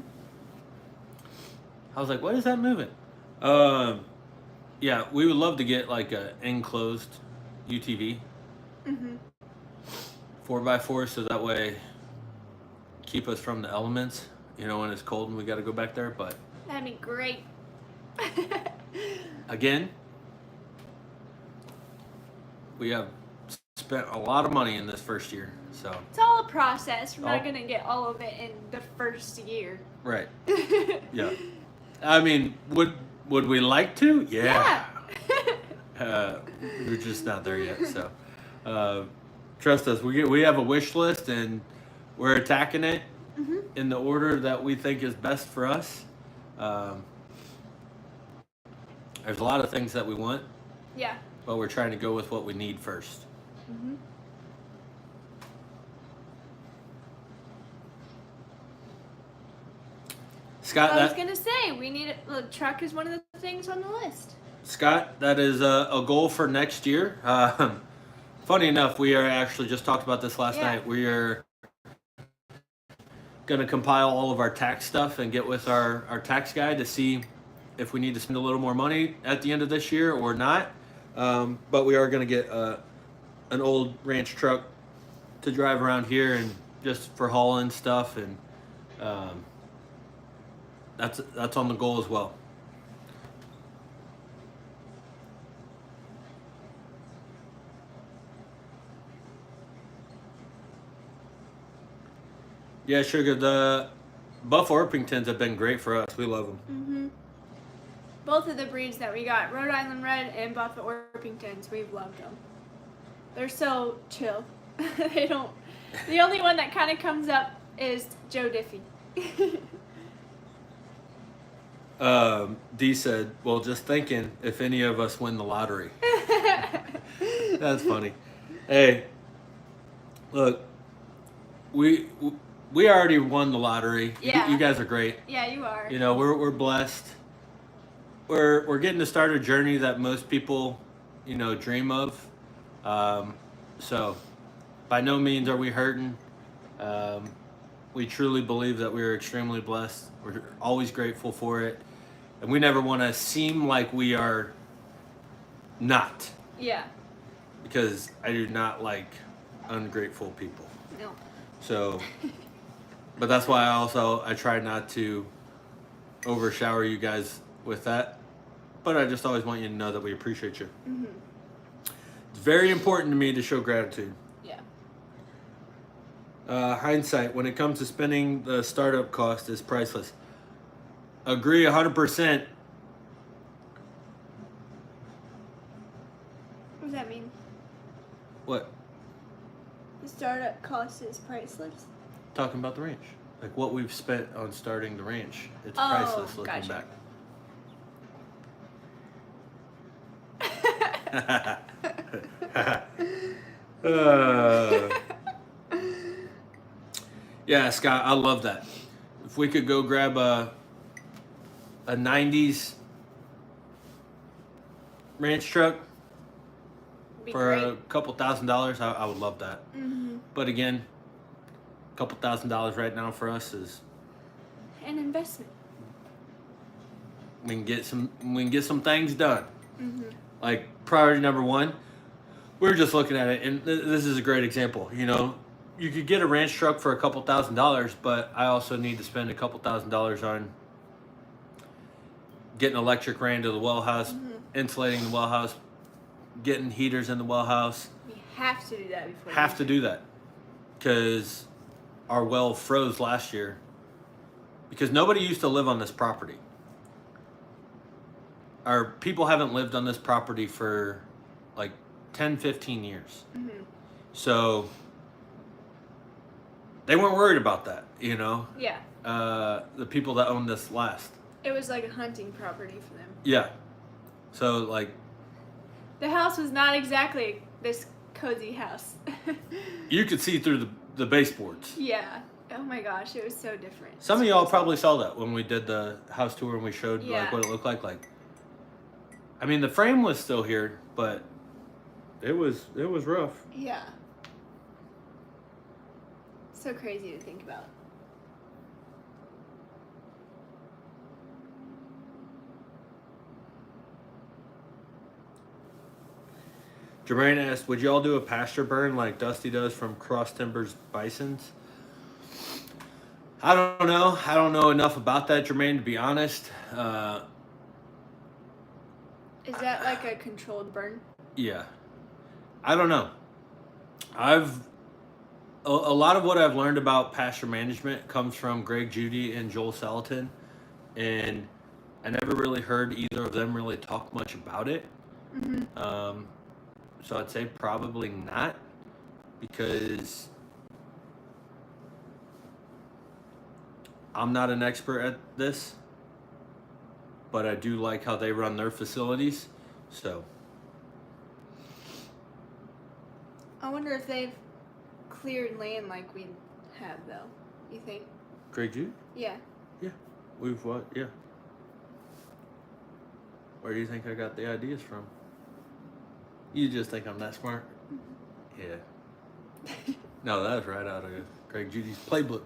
I was like, what is that moving? Yeah, we would love to get like a enclosed UTV. Mm-hmm. 4x4, so that way keep us from the elements. You know, when it's cold and we got to go back there. But That'd be great. again, we have spent a lot of money in this first year. So It's all a process. We're not Oh. going to get all of it in the first year. right, yeah. I mean, would we like to? Yeah. We're just not there yet. So trust us. We have a wish list and we're attacking it Mm-hmm. in the order that we think is best for us. There's a lot of things that we want, Yeah. but we're trying to go with what we need first. Mm-hmm. Scott, I was going to say, the truck is one of the things on the list. Scott, that is a goal for next year. Funny enough, we are actually just talked about this last night. We are going to compile all of our tax stuff and get with our tax guy to see if we need to spend a little more money at the end of this year or not. But we are going to get an old ranch truck to drive around here and just for hauling stuff, and that's on the goal as well. Yeah, Sugar, the Buff Orpingtons have been great for us. We love them. Mm-hmm. Both of the breeds that we got, Rhode Island Red and Buff Orpingtons, we've loved them. They're so chill. They don't. The only one that kind of comes up is Joe Diffie. Dee said, well, just thinking if any of us win the lottery. That's funny. Hey, look, we already won the lottery. Yeah. You guys are great. Yeah, you are. You know, we're blessed. We're getting to start a journey that most people, you know, dream of. So by no means are we hurting. We truly believe that we are extremely blessed. We're always grateful for it. And we never want to seem like we are not. Yeah. Because I do not like ungrateful people. No. So, but that's why I try not to overshower you guys with that. But I just always want you to know that we appreciate you. Mm-hmm. It's very important to me to show gratitude. Yeah. Hindsight, when it comes to spending, the startup cost is priceless. Agree 100%. What does that mean? What? The startup cost is priceless? Talking about the ranch. Like what we've spent on starting the ranch. It's priceless looking gotcha. back. Yeah, Scott, I love that. If we could go grab a 90s ranch truck for a couple $1,000s, I would love that. Mm-hmm. But again, a couple $1,000s right now for us is an investment. We can get some things done. Mm-hmm. Like priority number one, we were just looking at it, and this is a great example. You know, you could get a ranch truck for a couple $1,000s, but I also need to spend a couple $1,000s on getting electric ran to the well house, insulating the well house, getting heaters in the well house. We have to do that before. Have to do that because our well froze last year because nobody used to live on this property. Our people haven't lived on this property for like 10, 15 years. Mm-hmm. So they weren't worried about that, you know? Yeah. The people that owned this last. It was like a hunting property for them. Yeah. So like. The house was not exactly this cozy house. You could see through the baseboards. Yeah. Oh my gosh, it was so different. Some of y'all probably saw that when we did the house tour and we showed like what it looked like. Like, I mean, the frame was still here, but it was rough. Yeah. So crazy to think about. Jermaine asked, would y'all do a pasture burn like Dusty does from Cross Timbers Bisons? I don't know. I don't know enough about that, Jermaine, to be honest. Is that like a controlled burn? Yeah. I don't know. A lot of what I've learned about pasture management comes from Greg Judy and Joel Salatin, and I never really heard either of them really talk much about it. Mm-hmm. So I'd say probably not, because I'm not an expert at this, but I do like how they run their facilities. So I wonder if they've cleared land like we have, though. You think? Greg Jude? Yeah. Yeah. We've what? Yeah. Where do you think I got the ideas from? You just think I'm that smart? Yeah. No, that was right out of Greg Judy's playbook.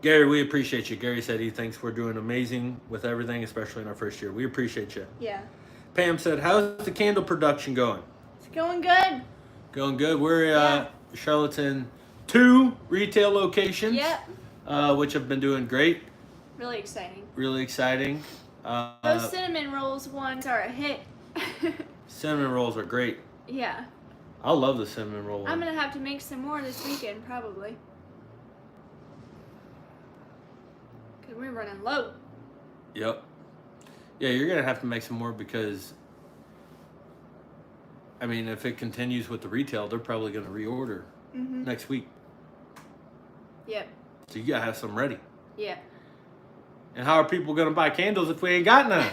Gary, we appreciate you. Gary said he thinks we're doing amazing with everything, especially in our first year. We appreciate you. Yeah. Pam said, how's the candle production going? It's going good. Going good. We're Charlatan 2 retail locations. Yep. Which have been doing great. Really exciting. Really exciting. Those cinnamon rolls ones are a hit. Cinnamon rolls are great. Yeah. I love the cinnamon roll one. I'm going to have to make some more this weekend, probably. Because we're running low. Yep. Yeah, you're going to have to make some more because, I mean, if it continues with the retail, they're probably going to reorder next week. Yep. So you got to have some ready. Yeah. And how are people going to buy candles if we ain't got none?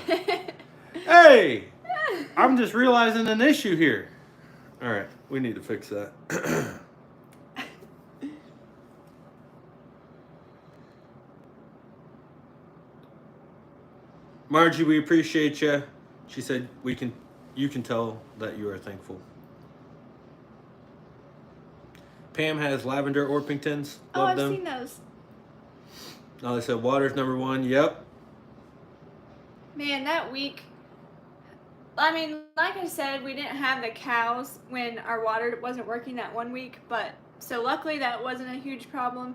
Hey, I'm just realizing an issue here. All right, we need to fix that. Margie, we appreciate you. She said you can tell that you are thankful. Pam has lavender Orpingtons. Oh, Love I've them. seen those. Oh, they said water's number one. Yep. Man, that week. I mean, like I said, we didn't have the cows when our water wasn't working that 1 week, but so luckily that wasn't a huge problem.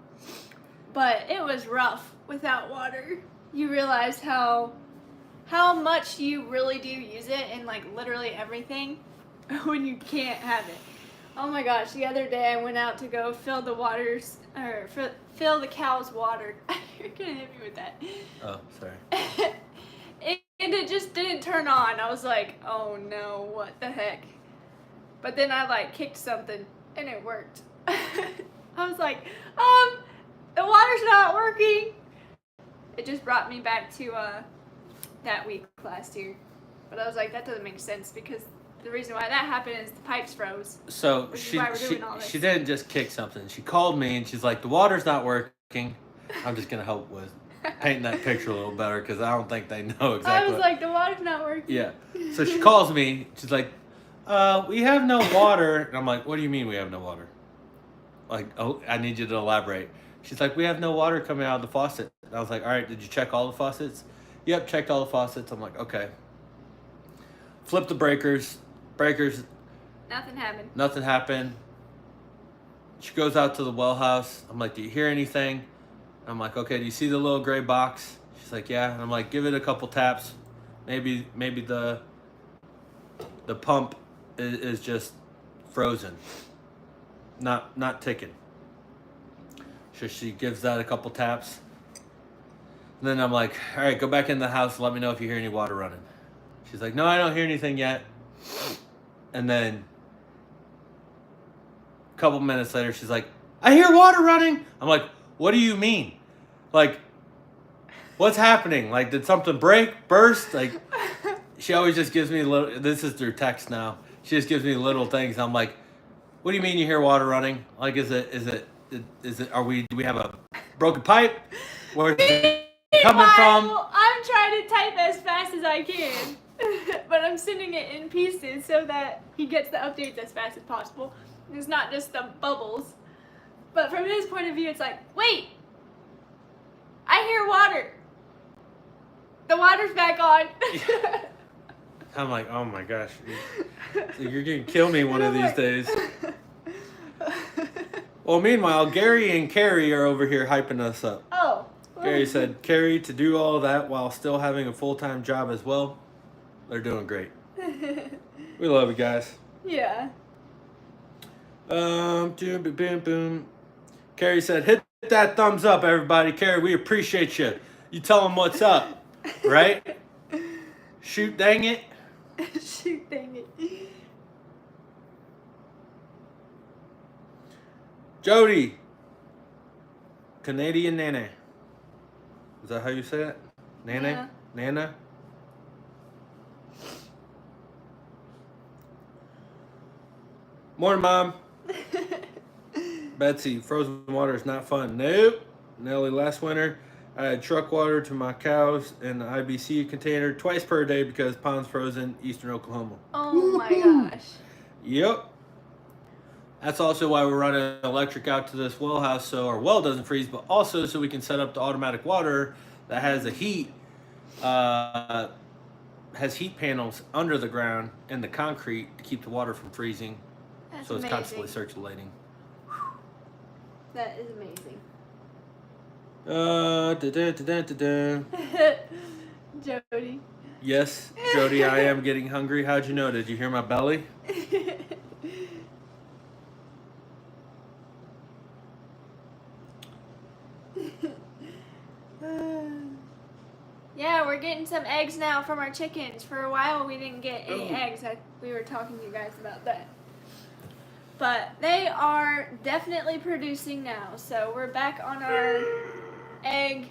But it was rough without water. You realize how much you really do use it in like literally everything when you can't have it. Oh my gosh, the other day I went out to go fill the fill the cow's water. You're gonna hit me with that. Oh, sorry. And it just didn't turn on. I was like, oh no, what the heck? But then I like kicked something and it worked. I was like, the water's not working. It just brought me back to that week last year. But I was like, that doesn't make sense because the reason why that happened is the pipes froze. So she didn't just kick something. She called me and she's like, the water's not working. I'm just gonna help with painting that picture a little better because I don't think they know exactly. I was like, the water's not working. Yeah. So she calls me. She's like, we have no water. And I'm like, what do you mean we have no water? Like, oh, I need you to elaborate. She's like, we have no water coming out of the faucet. And I was like, all right, did you check all the faucets? Yep, checked all the faucets. I'm like, okay. Flip the breakers. Nothing happened. Nothing happened. She goes out to the well house. I'm like, do you hear anything? I'm like, okay, do you see the little gray box? She's like, yeah. And I'm like, give it a couple taps. Maybe the pump is just frozen. Not ticking. So she gives that a couple taps. And then I'm like, all right, go back in the house. Let me know if you hear any water running. She's like, no, I don't hear anything yet. And then a couple minutes later, she's like, I hear water running. I'm like, what do you mean? Like, what's happening? Like, did something break, burst? Like, she always just gives me little, this is through text now. She just gives me little things. I'm like, what do you mean you hear water running? Like, do we have a broken pipe? Where's it coming from? I'm trying to type as fast as I can, but I'm sending it in pieces so that he gets the updates as fast as possible. It's not just the bubbles. But from his point of view, it's like, wait, I hear water. The water's back on. I'm like, oh my gosh. You're going to kill me one of these days. Well, meanwhile, Gary and Carrie are over here hyping us up. Oh. Gary said, Carrie, to do all that while still having a full-time job as well, they're doing great. We love you guys. Yeah. Boom, boom, boom. Carrie said, hit that thumbs up, everybody. Carrie, we appreciate you. You tell them what's up, right? Shoot, dang it. Shoot, dang it. Jody. Canadian Nana. Is that how you say it? Nana? Yeah. Nana? Morning, Mom. Betsy, frozen water is not fun. Nope. Nelly, last winter, I had truck water to my cows in the IBC container twice per day because pond's frozen, eastern Oklahoma. Oh my gosh. Yep. That's also why we're running electric out to this well house so our well doesn't freeze, but also so we can set up the automatic water that has a heat, has heat panels under the ground in the concrete to keep the water from freezing. That's so it's amazing. constantly circulating. That is amazing. Jody. Yes, Jody, I am getting hungry. How'd you know? Did you hear my belly? Yeah, we're getting some eggs now from our chickens. For a while, we didn't get any eggs. We were talking to you guys about that. But they are definitely producing now. So we're back on our egg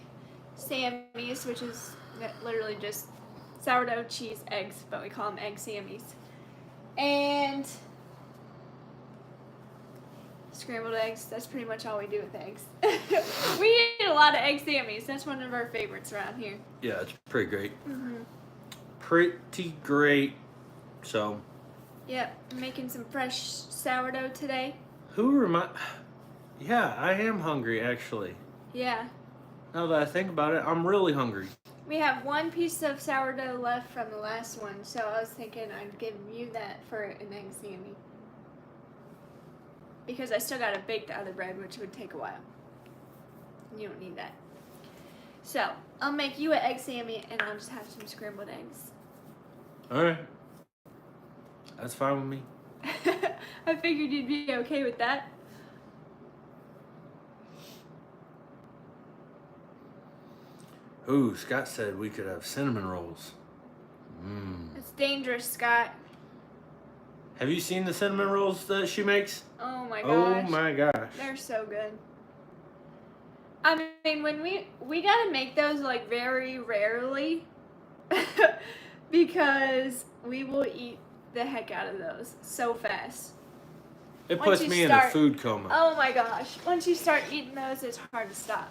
Sammys, which is literally just sourdough cheese eggs, but we call them egg Sammys. And scrambled eggs, that's pretty much all we do with eggs. We eat a lot of egg Sammys. That's one of our favorites around here. Yeah, it's pretty great. Mm-hmm. Pretty great. So. Yep, I'm making some fresh sourdough today. Yeah, I am hungry, actually. Yeah. Now that I think about it, I'm really hungry. We have one piece of sourdough left from the last one, so I was thinking I'd give you that for an egg Sammy. Because I still gotta bake the other bread, which would take a while. You don't need that. So, I'll make you an egg Sammy, and I'll just have some scrambled eggs. Alright. That's fine with me. I figured you'd be okay with that. Ooh, Scott said we could have cinnamon rolls. It's dangerous, Scott. Have you seen the cinnamon rolls that she makes? Oh my gosh. Oh my gosh. They're so good. I mean, when we gotta make those like very rarely because we will eat the heck out of those so fast. It Once puts you me in start- a food coma. Oh my gosh. Once you start eating those, it's hard to stop.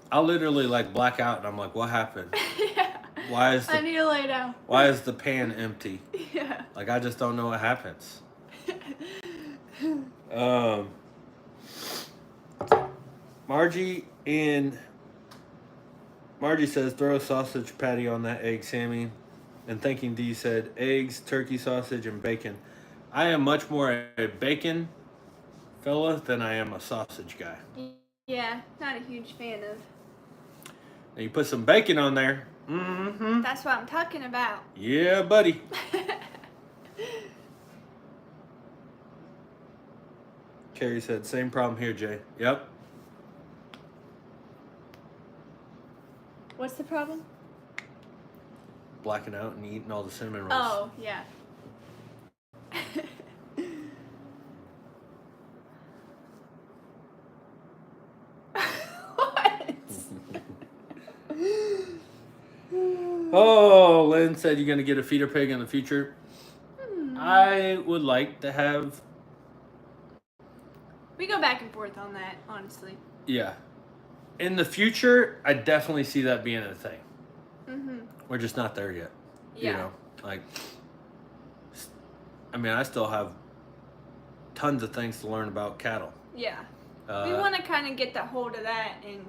I'll literally like black out and I'm like, what happened? Yeah. Why is I the need to lay down. why is the pan empty? Yeah. Like I just don't know what happens. Margie says throw a sausage patty on that egg, Sammy. And Thinking D said eggs, turkey sausage, and bacon. I am much more a bacon fella than I am a sausage guy. Yeah, not a huge fan of. Now you put some bacon on there. Mm-hmm. That's what I'm talking about. Yeah, buddy. Carrie said, same problem here, Jay. Yep. What's the problem? Blacking out and eating all the cinnamon rolls. Oh, yeah. What? Oh, Lynn said you're going to get a feeder pig in the future. I would like to have... We go back and forth on that, honestly. Yeah. In the future, I definitely see that being a thing. Mm-hmm. We're just not there yet. Yeah. You know, like... I mean, I still have tons of things to learn about cattle. Yeah. We want to kind of get the hold of that and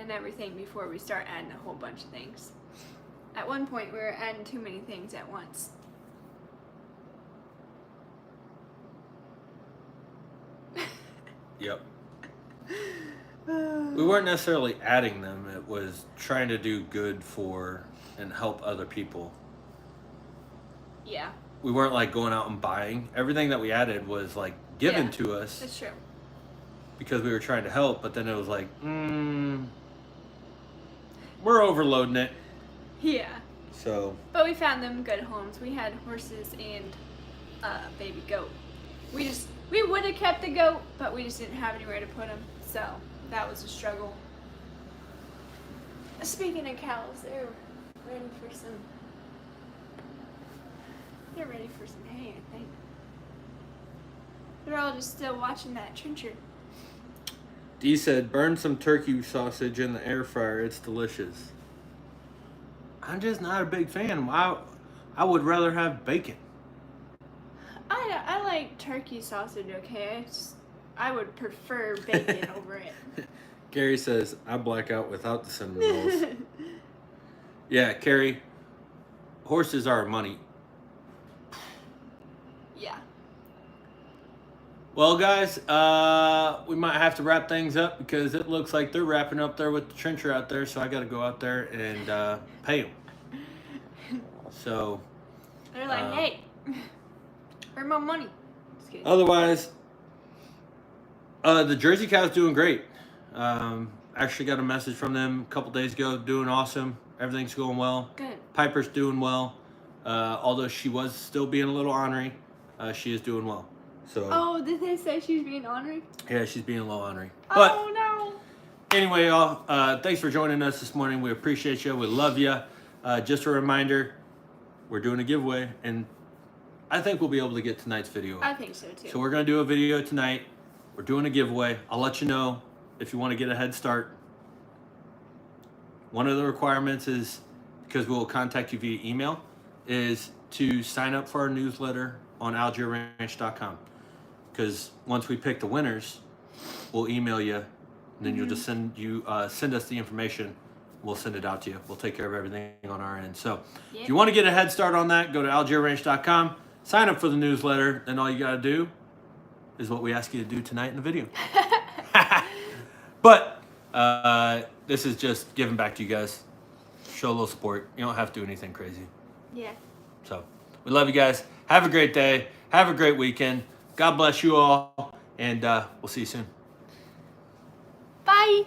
everything before we start adding a whole bunch of things. At one point, we were adding too many things at once. Yep. We weren't necessarily adding them. It was trying to do good for and help other people. Yeah. We weren't like going out and buying. Everything that we added was like given to us That's true. because we were trying to help, but then it was like, we're overloading it. Yeah. So. But we found them good homes. We had horses and baby goat. We would have kept the goat, but we just didn't have anywhere to put him. So that was a struggle. Speaking of cows, they're ready for some. They're ready for some hay, I think. They're all just still watching that trencher. Dee said, burn some turkey sausage in the air fryer. It's delicious. I'm just not a big fan. I would rather have bacon. I like turkey sausage, okay? I would prefer bacon over it. Gary says, I black out without the cinnamon rolls. Yeah, Carrie, horses are money. Yeah. Well, guys, we might have to wrap things up because it looks like they're wrapping up there with the trencher out there, so I got to go out there and pay them. So. They're like, hey, earn my money. Just kidding. Otherwise, the Jersey cow's doing great. Actually got a message from them a couple days ago, doing awesome. Everything's going well. Good. Piper's doing well. Although she was still being a little ornery, she is doing well. So. Oh, did they say she's being ornery? Yeah, she's being a little ornery. But Oh no. anyway, y'all, thanks for joining us this morning. We appreciate you. We love you. Just a reminder, we're doing a giveaway, and I think we'll be able to get tonight's video up. I think so too. So we're going to do a video tonight. We're doing a giveaway. I'll let you know if you want to get a head start. One of the requirements is, because we'll contact you via email, is to sign up for our newsletter on algiereranch.com. because once we pick the winners, we'll email you, and then you'll just send us the information. We'll send it out to you. We'll take care of everything on our end. So if you want to get a head start on that, go to algiereranch.com, sign up for the newsletter, and all you got to do is what we ask you to do tonight in the video. But this is just giving back to you guys. Show a little support. You don't have to do anything crazy. Yeah. So we love you guys. Have a great day. Have a great weekend. God bless you all. And we'll see you soon. Bye.